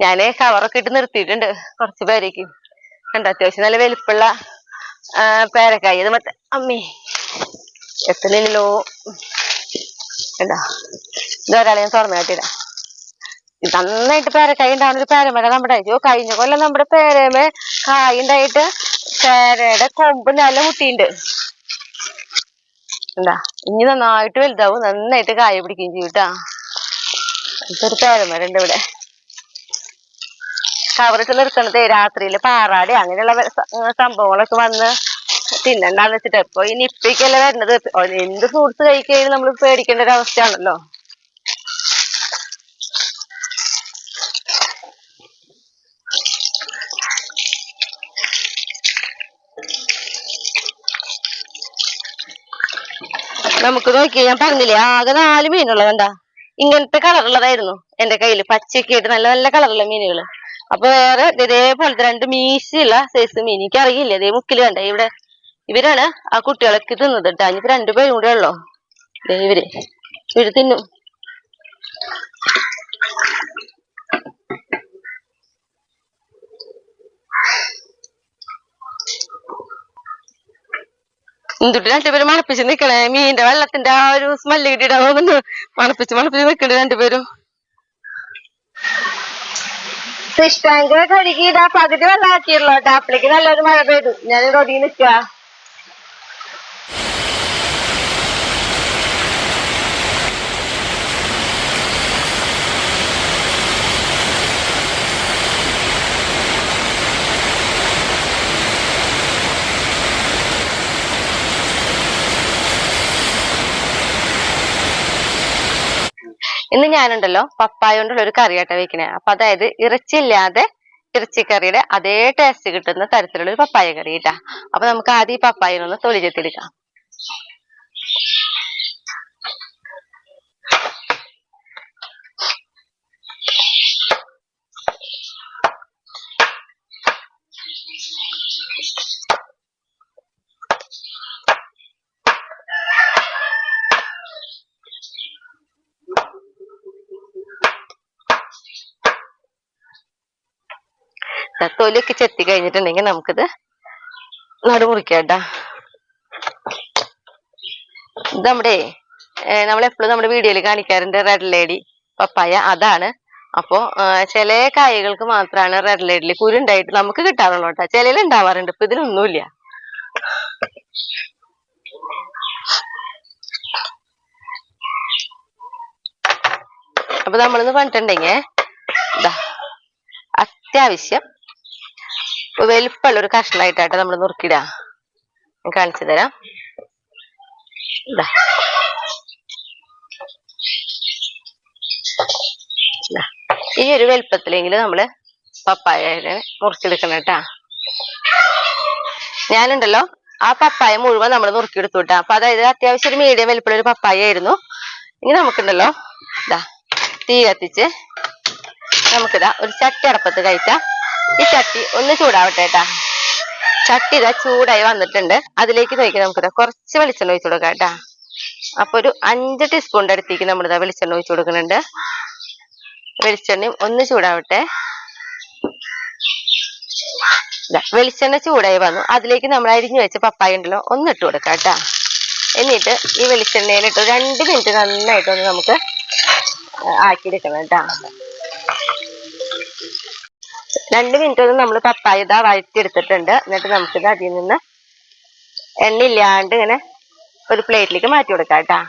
ഞാന് കവറൊക്കെ ഇട്ട് നിർത്തിയിട്ടുണ്ട് കുറച്ച് പേരേക്ക്. കണ്ട അത്യാവശ്യം നല്ല വലിപ്പുള്ള പേരക്കായി. അത് മറ്റേ അമ്മേ എത്തണില്ലല്ലോ. എന്താ ഇതൊരാളെ ഞാൻ തുറന്നു കാട്ടിടാം. നന്നായിട്ട് പേരക്കായ ഉണ്ടാവുന്ന ഒരു പേരമര നമ്മുടെ കഴിഞ്ഞ കൊല്ലം നമ്മുടെ പേരമ കായ് ഉണ്ടായിട്ട് പേരയുടെ കൊമ്പ് നല്ല മുട്ടിയുണ്ട്. എന്താ ഇനി നന്നായിട്ട് വലുതാവും, നന്നായിട്ട് കായ പിടിക്കുകയും ചെയ്യും കേട്ടാ. ഇതൊരു പേരമരുണ്ട് ഇവിടെ. കവറിട്ട് നിർത്തണത് രാത്രിയില് പാറാടി അങ്ങനെയുള്ള സംഭവങ്ങളൊക്കെ വന്ന് തിന്നണ്ടാന്ന് വെച്ചിട്ട്. ഇപ്പൊ ഈ നിപ്പയ്ക്കല്ലേ വരുന്നത്. എന്ത് ഫ്രൂട്ട്സ് കഴിക്കുകയും നമ്മൾ പേടിക്കേണ്ട ഒരു അവസ്ഥയാണല്ലോ. നമുക്ക് നോക്കി ഞാൻ പറഞ്ഞില്ലേ ആകെ 4 മീനുള്ളത് കണ്ടാ. ഇങ്ങനത്തെ കളറുള്ളതായിരുന്നു എന്റെ കയ്യില്, പച്ചയൊക്കെ ആയിട്ട് നല്ല നല്ല കളറുള്ള മീനുകള്. അപ്പൊ വേറെ ഇതേപോലത്തെ 2 മീശയുള്ള സൈസ് മീൻ എനിക്കറിയില്ല. ഇതേ മുക്കില് കണ്ട ഇവിടെ ഇവരാണ് ആ കുട്ടികളൊക്കെ തിന്നത് കേട്ടാ. ഇനിയിപ്പോ 2 പേരും കൂടെ ഉള്ളോ ഇവര് തിന്നും. എന്തുട്ട് 2 പേരും മണപ്പിച്ച് നിക്കണേ. മീനിന്റെ വെള്ളത്തിന്റെ ആ ഒരു സ്മെല്ല് കിട്ടിയിട്ടാ തോന്നുന്നു മണപ്പിച്ച് നിക്കണ്ട് 2 പേരും. ഫിഷ് ടാങ്ക് കഴുകി ഇതാ പകുതി വെള്ളം ആക്കിയുള്ളൂ കേട്ടോ. അപ്പളേക്ക് നല്ലൊരു മഴ പെയ്തു. ഞാൻ ഒതുങ്ങി നിൽക്കുക. ഇന്ന് ഞാനുണ്ടല്ലോ പപ്പായ കൊണ്ടുള്ള ഒരു കറിയാട്ട വെക്കണേ. അപ്പൊ അതായത് ഇറച്ചിയില്ലാതെ ഇറച്ചിക്കറിയുടെ അതേ ടേസ്റ്റ് കിട്ടുന്ന തരത്തിലുള്ള ഒരു പപ്പായ കറി കേട്ടാ. അപ്പൊ നമുക്ക് ആദ്യം ഈ പപ്പായനൊന്ന് തൊലി ചെത്തിയെടുക്കാം. തൊലിയൊക്കെ ചെത്തി കഴിഞ്ഞിട്ടുണ്ടെങ്കിൽ നമുക്കിത് നടുമുറിക്കാട്ടാ. ഇത് നമ്മളെപ്പോഴും നമ്മുടെ വീഡിയോയിൽ കാണിക്കാറുണ്ട് റെഡ് ലേഡി പപ്പായ, അതാണ്. അപ്പോ ചില കായകൾക്ക് മാത്രമാണ് റെഡ് ലേഡിയിൽ കുരുണ്ടായിട്ട് നമുക്ക് കിട്ടാറുള്ളൂ കേട്ടോ. ചിലയിൽ ഉണ്ടാവാറുണ്ട്, ഇപ്പൊ ഇതിലൊന്നുമില്ല. അപ്പൊ നമ്മളൊന്ന് പറഞ്ഞിട്ടുണ്ടെങ്കിൽ അത്യാവശ്യം വലുപ്പമുള്ള ഒരു കഷ്ണമായിട്ടാട്ടെ നമ്മൾ നുറുക്കിടാ. ഞാൻ കാണിച്ചു തരാം. ഈ ഒരു വലുപ്പത്തിലെങ്കിലും നമ്മള് പപ്പായ മുറിച്ചെടുക്കണം കേട്ടാ. ഞാനുണ്ടല്ലോ ആ പപ്പായ മുഴുവൻ നമ്മൾ നുറുക്കിയെടുത്തു കേട്ടാ. അപ്പൊ അതായത് അത്യാവശ്യം ഒരു മീഡിയം വലുപ്പമുള്ള ഒരു പപ്പായ ആയിരുന്നു. ഇനി നമുക്കുണ്ടല്ലോ തീ കത്തിച്ച് നമുക്കിതാ ഒരു ചട്ടി അടപ്പത്ത് കയറ്റാം. ഈ ചട്ടി ഒന്ന് ചൂടാവട്ടെ കേട്ടാ. ചട്ടി ചൂടായി വന്നിട്ടുണ്ട്. അതിലേക്ക് നോക്കി നമുക്കിതാ കുറച്ച് വെളിച്ചെണ്ണ ഒഴിച്ചു കൊടുക്കാം കേട്ടാ. അപ്പൊ ഒരു 5 ടീസ്പൂണിന്റെ അടുത്തേക്ക് നമ്മളിതാ വെളിച്ചെണ്ണ ഒഴിച്ചു കൊടുക്കുന്നുണ്ട്. വെളിച്ചെണ്ണയും ഒന്ന് ചൂടാവട്ടെ. വെളിച്ചെണ്ണ ചൂടായി വന്നു. അതിലേക്ക് നമ്മൾ അരിഞ്ഞു വെച്ച പപ്പായ ഉണ്ടല്ലോ ഒന്ന് ഇട്ട് കൊടുക്കാം കേട്ടാ. എന്നിട്ട് ഈ വെളിച്ചെണ്ണയിലിട്ട് 2 മിനിറ്റ് നന്നായിട്ടൊന്ന് നമുക്ക് ആക്കിയെടുക്കണം കേട്ടാ. 2 മിനിറ്റ് ഒന്ന് നമ്മൾ പപ്പായ വഴറ്റിയെടുത്തിട്ടുണ്ട്. എന്നിട്ട് നമുക്കിത് അതിൽ നിന്ന് എണ്ണ ഇല്ലാണ്ട് ഇങ്ങനെ ഒരു പ്ലേറ്റിലേക്ക് മാറ്റി കൊടുക്കാം കേട്ടാ.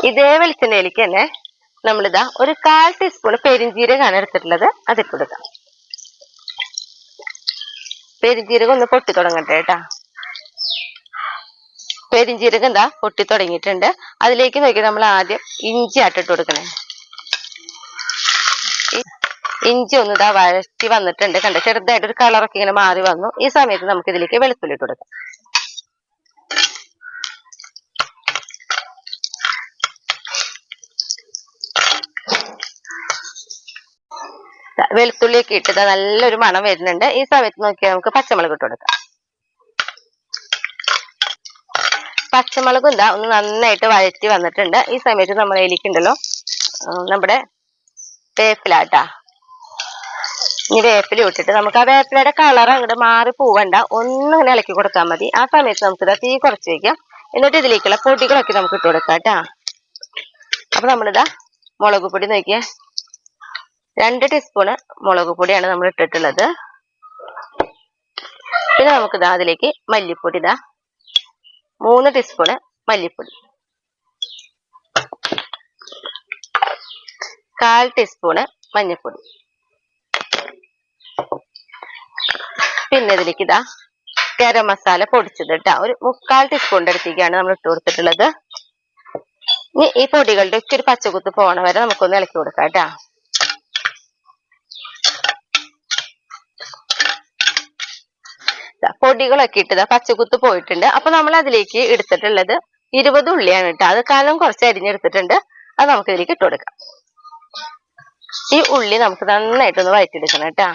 ഇതേ വെളിച്ചെണ്ണയിലേക്ക് തന്നെ നമ്മളിതാ ഒരു 1/4 ടീസ്പൂൺ പെരിഞ്ജീരകമാണ് എടുത്തിട്ടുള്ളത്. അതിട്ട് കൊടുക്കാം. പെരിഞ്ജീരകം ഒന്ന് പൊട്ടി തുടങ്ങട്ടെ കേട്ടാ. പെരിഞ്ജീരകം എന്താ പൊട്ടി തുടങ്ങിയിട്ടുണ്ട്. അതിലേക്ക് നോക്കി നമ്മൾ ആദ്യം ഇഞ്ചി ആട്ടിട്ട് കൊടുക്കണേ. ഇഞ്ചി ഒന്ന് വഴറ്റി വന്നിട്ടുണ്ട്. കണ്ട ചെറുതായിട്ടൊരു കളറൊക്കെ ഇങ്ങനെ മാറി വന്നു. ഈ സമയത്ത് നമുക്ക് ഇതിലേക്ക് വെളുത്തുള്ളി ഇട്ട് കൊടുക്കാം. വെളുത്തുള്ളിയൊക്കെ ഇട്ട് നല്ലൊരു മണം വരുന്നുണ്ട്. ഈ സമയത്ത് നോക്കിയാൽ നമുക്ക് പച്ചമുളക് ഇട്ട് കൊടുക്കാം. പച്ചമുളക് ഒന്ന് നന്നായിട്ട് വഴറ്റി വന്നിട്ടുണ്ട്. ഈ സമയത്ത് നമ്മൾ അതിലേക്കുണ്ടല്ലോ നമ്മുടെ വേപ്പിലാട്ടാ. ഇനി വേപ്പില ഇട്ടിട്ട് നമുക്ക് ആ വേപ്പിലയുടെ കളർ അങ്ങോട്ട് മാറി പോവണ്ട, ഒന്നിങ്ങനെ ഇളക്കി കൊടുത്താൽ മതി. ആ സമയത്ത് നമുക്ക് തീ കുറച്ച് വയ്ക്കാം. എന്നിട്ട് ഇതിലേക്കുള്ള പൊടികളൊക്കെ നമുക്ക് ഇട്ട് കൊടുക്കാം കേട്ടാ. അപ്പൊ നമ്മളിതാ മുളക് പൊടി നോക്കിയേ, 2 ടീസ്പൂണ് മുളക് പൊടിയാണ് നമ്മൾ ഇട്ടിട്ടുള്ളത്. പിന്നെ നമുക്ക് അതിലേക്ക് മല്ലിപ്പൊടി 3 ടീസ്പൂണ് മല്ലിപ്പൊടി, 1/4 ടീസ്പൂണ് മഞ്ഞൾപ്പൊടി. പിന്നെ ഇതിലേക്ക് ഗരം മസാല പൊടിച്ചത് കേട്ടാ, ഒരു 3/4 ടീസ്പൂണിന്റെ അടുത്തേക്കാണ് നമ്മൾ ഇട്ട് കൊടുത്തിട്ടുള്ളത്. ഇനി ഈ പൊടികളുടെ ഒക്കെ ഒരു പച്ചക്കുത്ത് പോണ വരെ നമുക്കൊന്ന് ഇളക്കി കൊടുക്കാം കേട്ടാ. പൊടികളൊക്കെ ഇട്ടതാ പച്ചക്കുത്ത് പോയിട്ടുണ്ട്. അപ്പൊ നമ്മൾ അതിലേക്ക് എടുത്തിട്ടുള്ളത് 20 ഉള്ളിയാണ് കേട്ടോ. അത് കാലം കുറച്ച് അരിഞ്ഞെടുത്തിട്ടുണ്ട്. അത് നമുക്ക് ഇതിലേക്ക് ഇട്ട് കൊടുക്കാം. ഈ ഉള്ളി നമുക്ക് നന്നായിട്ടൊന്ന് വഴറ്റിയെടുക്കണം കേട്ടാ.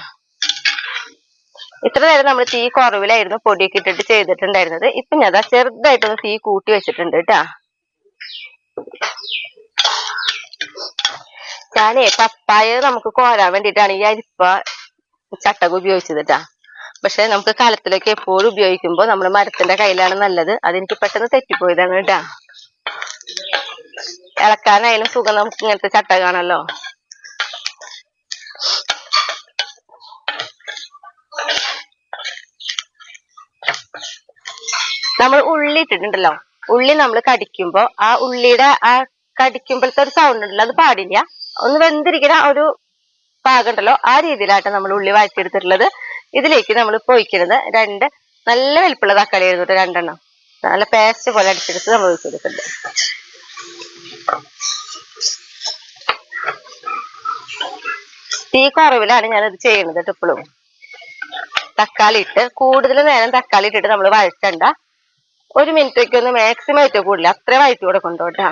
ഇത്ര നേരം നമ്മൾ തീ കുറവിലായിരുന്നു പൊടിയൊക്കെ ഇട്ടിട്ട് ചെയ്തിട്ടുണ്ടായിരുന്നത്. ഇപ്പൊ ഞാൻ ചെറുതായിട്ടൊന്ന് തീ കൂട്ടി വെച്ചിട്ടുണ്ട് കേട്ടാ. ഞാനേ പപ്പായ നമുക്ക് കോരാൻ വേണ്ടിയിട്ടാണ് ഈ അരിപ്പ ചട്ടക ഉപയോഗിച്ചത് കേട്ടാ. പക്ഷെ നമുക്ക് കലത്തിലൊക്കെ എപ്പോഴും ഉപയോഗിക്കുമ്പോൾ നമ്മൾ മരത്തിന്റെ കയ്യിലാണ് നല്ലത്. അതെനിക്ക് പെട്ടെന്ന് തെറ്റിപ്പോയതാണ് കേട്ടാ. ഇളക്കാനായാലും സുഖം നമുക്ക് ഇങ്ങനത്തെ ചട്ടകാണല്ലോ. നമ്മൾ ഉള്ളി ഇട്ടിട്ടുണ്ടല്ലോ, ഉള്ളി നമ്മൾ കടിക്കുമ്പോ ആ ഉള്ളിയുടെ ആ കടിക്കുമ്പോഴത്തെ ഒരു സൗണ്ട് ഉണ്ടല്ലോ, അത് പാടില്ല. ഒന്ന് വെന്തിരിക്കുന്ന ഒരു പാകം ഉണ്ടല്ലോ, ആ രീതിയിലായിട്ട് നമ്മൾ ഉള്ളി വഴറ്റിയെടുത്തിട്ടുള്ളത്. ഇതിലേക്ക് നമ്മൾ പൊയ്ക്കുന്നത് 2 നല്ല വലിപ്പുള്ള തക്കാളി ആയിരുന്നു, 2 എണ്ണം നല്ല പേസ്റ്റ് പോലെ അടിച്ചെടുത്ത് നമ്മൾ ഒഴിച്ചെടുക്കുന്നുണ്ട്. തീ കുറവിലാണ് ഞാനത് ചെയ്യുന്നത് കേട്ടോ. ഇപ്പോഴും തക്കാളി ഇട്ട് കൂടുതൽ നേരം തക്കാളി ഇട്ടിട്ട് നമ്മൾ വഴറ്റണ്ട. 1 മിനിറ്റൊക്കെ ഒന്ന് മാക്സിമം ഏറ്റവും കൂടുതൽ അത്ര വഴറ്റി കൂടെ കൊണ്ടോട്ടാ.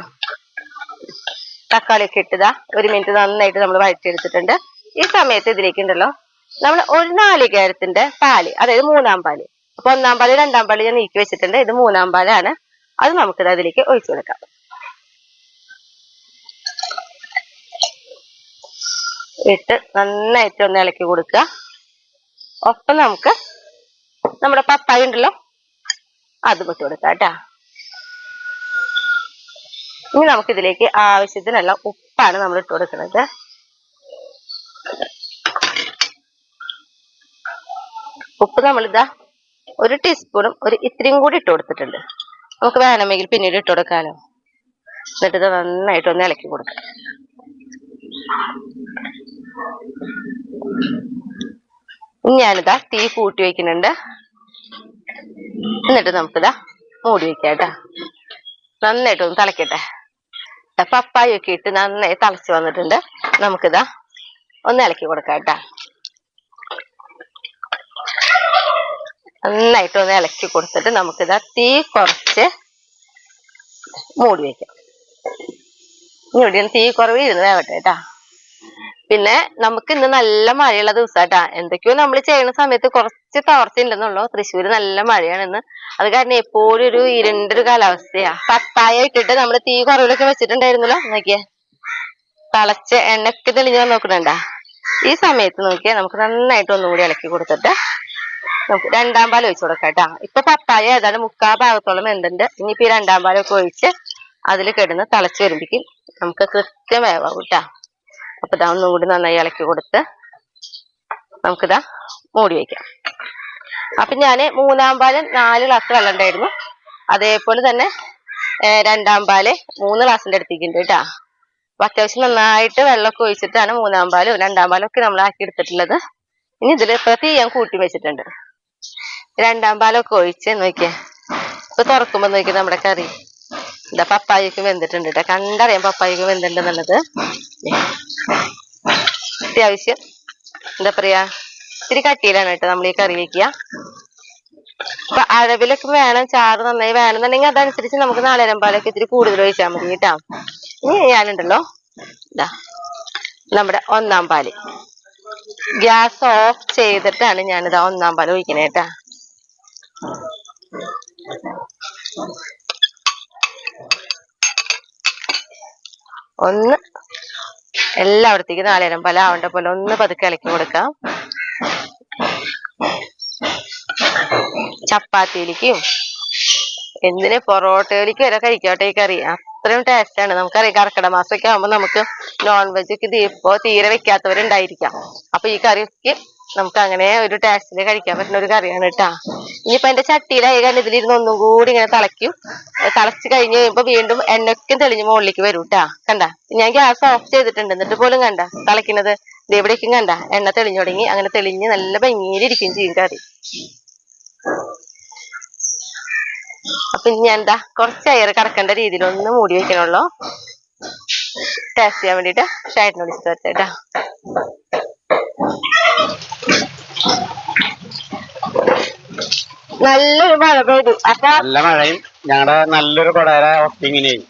തക്കാളി ഒക്കെ ഇട്ടതാ 1 മിനിറ്റ് നന്നായിട്ട് നമ്മൾ വഴറ്റിയെടുത്തിട്ടുണ്ട്. ഈ സമയത്ത് ഇതിലേക്ക് ഉണ്ടല്ലോ നമ്മൾ 1 നാളികേരത്തിന്റെ പാല്, അതായത് 3-ാം പാല്. അപ്പൊ 1-ാം പാല് 2-ാം പാല് ഞാൻ നീക്കി വെച്ചിട്ടുണ്ട്. ഇത് 3-ാം പാലാണ്. അത് നമുക്കിത് അതിലേക്ക് ഒഴിച്ചു കൊടുക്കാം. ഇട്ട് നന്നായിട്ട് ഒന്ന് ഇളക്കി കൊടുക്കുക. ഒപ്പം നമുക്ക് നമ്മുടെ പപ്പായ ഉണ്ടല്ലോ അതും ഇട്ട് കൊടുക്കാം കേട്ടാ. ഇനി നമുക്കിതിലേക്ക് ആവശ്യത്തിനുള്ള ഉപ്പാണ് നമ്മൾ ഇട്ട് കൊടുക്കുന്നത്. ഉപ്പ് നമ്മളിതാ 1 ടീസ്പൂണും ഇത്തിരിയും കൂടി ഇട്ട് കൊടുത്തിട്ടുണ്ട്. നമുക്ക് വേണമെങ്കിൽ പിന്നീട് ഇട്ട് കൊടുക്കാലോ. എന്നിട്ട് ഇത് നന്നായിട്ട് ഒന്ന് ഇളക്കി കൊടുക്കാം. ഞാനിതാ തീ കൂട്ടി വയ്ക്കുന്നുണ്ട്. എന്നിട്ട് നമുക്കിതാ മൂടി വെക്കാം കേട്ടാ. നന്നായിട്ട് ഒന്ന് തിളക്കട്ടെ. പപ്പായ ഒക്കെ ഇട്ട് നന്നായി തിളച്ച് വന്നിട്ടുണ്ട്. നമുക്കിതാ ഒന്ന് ഇളക്കി കൊടുക്കാം കേട്ടാ. നന്നായിട്ട് ഒന്ന് ഇളക്കി കൊടുത്തിട്ട് നമുക്കിതാ തീ കുറച്ച് മൂടി വെക്കാം. ഇവിടെ തീ കുറവ് ഇരുന്ന് വേവട്ടെ കേട്ടാ. പിന്നെ നമുക്ക് ഇന്ന് നല്ല മഴയുള്ള ദിവസാട്ടാ. എന്തൊക്കെയോ നമ്മൾ ചെയ്യുന്ന സമയത്ത് കുറച്ച് തളർച്ചയുണ്ടെന്നുള്ളൂ. തൃശ്ശൂര് നല്ല മഴയാണെന്ന്. അത് കാരണം എപ്പോഴും ഒരു ഇരുണ്ടൊരു കാലാവസ്ഥയാ. പപ്പായ ഇട്ടിട്ട് നമ്മൾ തീ കുറവിലൊക്കെ വെച്ചിട്ടുണ്ടായിരുന്നല്ലോ. നോക്കിയേ തിളച്ച് എണ്ണയൊക്കെ തെളിഞ്ഞ് നോക്കണണ്ടാ. ഈ സമയത്ത് നോക്കിയാൽ നമുക്ക് നന്നായിട്ട് ഒന്നുകൂടി ഇളക്കി കൊടുത്തിട്ട് നമുക്ക് 2-ാം പാൽ ഒഴിച്ചു കൊടുക്കാം കേട്ടാ. ഇപ്പൊ പപ്പായ ഏതാണ്ട് 3/4 ഭാഗത്തോളം എന്തുണ്ട്. ഇനിയിപ്പോ ഈ 2-ാം പാലൊക്കെ ഒഴിച്ച് അതിൽ കിടന്ന് തിളച്ച് വരുമ്പോഴേക്കും നമുക്ക് കൃത്യം വേവാകും കേട്ടാ. അപ്പൊ ഇതാ ഒന്നും കൂടി നന്നായി ഇളക്കി കൊടുത്ത് നമുക്കിതാ മൂടി വയ്ക്കാം. അപ്പൊ ഞാന് 3-ാം പാല് 4 ഗ്ലാസ് വെള്ളം ഉണ്ടായിരുന്നു. അതേപോലെ തന്നെ 2-ാം പാല് 3 ഗ്ലാസിന്റെ അടുത്തേക്കുണ്ട് കേട്ടാ. അപ്പൊ അത്യാവശ്യം നന്നായിട്ട് വെള്ളമൊക്കെ ഒഴിച്ചിട്ടാണ് 3-ാം പാലും 2-ാം പാലും ഒക്കെ നമ്മൾ ആക്കി എടുത്തിട്ടുള്ളത്. ഇനി ഇതിൽ ഇപ്പൊ തീ ഞാൻ കൂട്ടി വെച്ചിട്ടുണ്ട്. 2-ാം പാലൊക്കെ ഒഴിച്ച് നോക്കിയേ. ഇപ്പൊ തുറക്കുമ്പോ നോക്കിയാൽ നമ്മുടെ കറി എന്താ പപ്പായക്ക് വെന്തിട്ടുണ്ട് കേട്ടോ. കണ്ടറിയാം പപ്പായക്ക് വെന്തിട്ടുണ്ടെന്നുള്ളത്. അത്യാവശ്യം എന്താ പറയാ ഇത്തിരി കട്ടിയിലാണ് കേട്ടോ നമ്മൾ ഈ കറി വെക്കുക. അപ്പൊ അളവിലൊക്കെ വേണം, ചാറ് നന്നായി വേണമെന്നുണ്ടെങ്കിൽ അതനുസരിച്ച് നമുക്ക് 4-ാം പാലൊക്കെ ഇത്തിരി കൂടുതൽ ഒഴിച്ചാൽ മതി കേട്ടാ. ഇനി ഞാനുണ്ടല്ലോ ഇതാ നമ്മുടെ 1-ാം പാല് ഗ്യാസ് ഓഫ് ചെയ്തിട്ടാണ് ഞാനിതാ 1-ാം പാല് ഒഴിക്കണേ കേട്ടാ. ഒന്ന് എല്ലായിടത്തേക്കും 4-ാം പാല് ആവേണ്ട പോലെ ഒന്ന് പതുക്കെ ഇളക്കി കൊടുക്കാം. ചപ്പാത്തിയിലേക്കും എന്തിന് പൊറോട്ടയിലേക്കും വരെ കഴിക്കട്ടെ ഈ കറി. അത്രയും ടേസ്റ്റ് ആണ്. നമുക്കറിയാം കർക്കിടക മാസമൊക്കെ ആകുമ്പോൾ നമുക്ക് നോൺ വെജ് ഒക്കെ ഇപ്പോ തീരെ വെക്കാത്തവരുണ്ടായിരിക്കാം. അപ്പൊ ഈ കറിക്ക് നമുക്ക് അങ്ങനെ ഒരു ടേസ്റ്റില് കഴിക്കാൻ പറ്റുന്ന ഒരു കറിയാണ് കേട്ടാ. ഇനിയിപ്പോ എന്റെ ചട്ടിയിലായി കാരണം ഇതിലിരുന്ന് ഒന്നും കൂടി ഇങ്ങനെ തിളയ്ക്കും. തിളച്ച് കഴിഞ്ഞ് കഴിയുമ്പോ വീണ്ടും എണ്ണയ്ക്കും തെളിഞ്ഞ് മുകളിലേക്ക് വരും കേട്ടാ. കണ്ട ഞാൻ ഗ്യാസ് ഓഫ് ചെയ്തിട്ടുണ്ട്. എന്നിട്ട് പോലും കണ്ട തിളയ്ക്കുന്നത് ഇവിടേക്കും കണ്ട എണ്ണ തെളിഞ്ഞു തുടങ്ങി. അങ്ങനെ തെളിഞ്ഞ് നല്ല ഭംഗിയിലിരിക്കും ചെയ്യും കറി. അപ്പൊ ഞാൻ എന്താ കുറച്ച് എയർ കടക്കേണ്ട രീതിയിൽ ഒന്ന് മൂടി വെക്കണുള്ളൂ. ടേസ്റ്റ് ചെയ്യാൻ വേണ്ടിട്ട് ഷായിട്ടിനോട് ഇഷ്ടപ്പെട്ടാ. നല്ലൊരു മഴ പെയ്തു. അപ്പൊ നല്ല മഴയും ഞങ്ങളുടെ നല്ലൊരു കൊടേര ഒപ്പിങ്ങിനെയും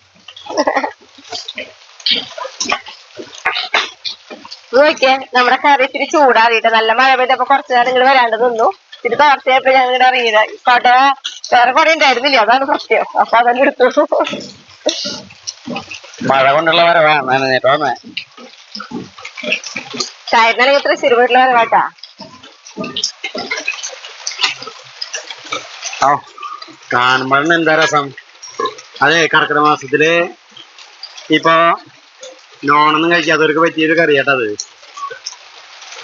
നോക്കിയേ നമ്മുടെ കറി ഇത്തിരി ചൂടാറിയിട്ട് നല്ല മഴ പെയ്തപ്പോ കുറച്ചു നേരം ഇങ്ങോട്ട് വരാണ്ട് നിന്നു. ഇത് തോർച്ചയപ്പോ ഞാൻ ഇങ്ങോട്ട് ഇറങ്ങിയത്. കൊട വേറെ കൊട ഉണ്ടായിരുന്നില്ല, അതാണ് സത്യം. അപ്പൊ അതന്നെ എടുത്തു. മഴ കൊണ്ടുള്ള വരവാണ് നേട്ടോന്നേ. ചായനാണെങ്കിൽ തൃശ്ശൂർ വീട്ടിൽ വരവാട്ടാ. ഓ കാണുമ്പോഴാണ് എന്താ രസം. അതെ കർക്കിടക മാസത്തില് ഇപ്പൊ നോണൊന്നും കഴിക്കാത്തവർക്ക് പറ്റിയൊരു കറി കേട്ടത്.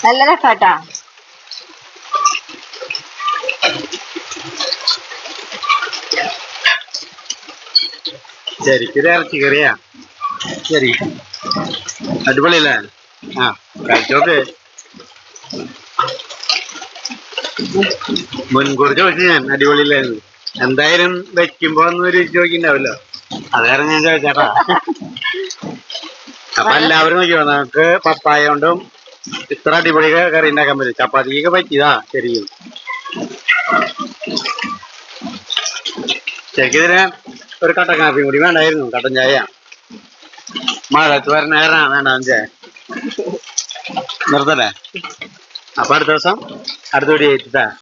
നല്ല രസാട്ടാ. ശരിക്കും ഇറച്ചിക്കറിയാ. ശരി, അടിപൊളിയല്ലേ? ആ, കഴിച്ചോക്ക്. മുൻകൂർ ചോദിച്ചു ഞാൻ അടിപൊളിയില്ലായിരുന്നു. എന്തായാലും വെക്കുമ്പോ ഒന്നും ഒരു ചോദിക്കണ്ടാവല്ലോ, അതായിരുന്നു ഞാൻ ചോദിച്ചേട്ടാ. അപ്പൊ എല്ലാവരും നോക്കിയോ, നമുക്ക് പപ്പായ കൊണ്ടും ഇത്ര അടിപൊളി കറി ഉണ്ടാക്കാൻ പറ്റും. ചപ്പാത്തിക്കൊക്കെ പറ്റിയതാ ശരിക്കും. ശരിക്കും ഇതിന് ഒരു കട്ടൻ കാപ്പിയും കൂടി വേണ്ടായിരുന്നു, കട്ടൻ ചായ. മഴത്ത് വരണ വേണ്ട ചായ നിർത്തല്ലേ. അപ്പൊ അടുത്ത ദിവസം അടുത്ത വീഡിയോ ആയിട്ടാ.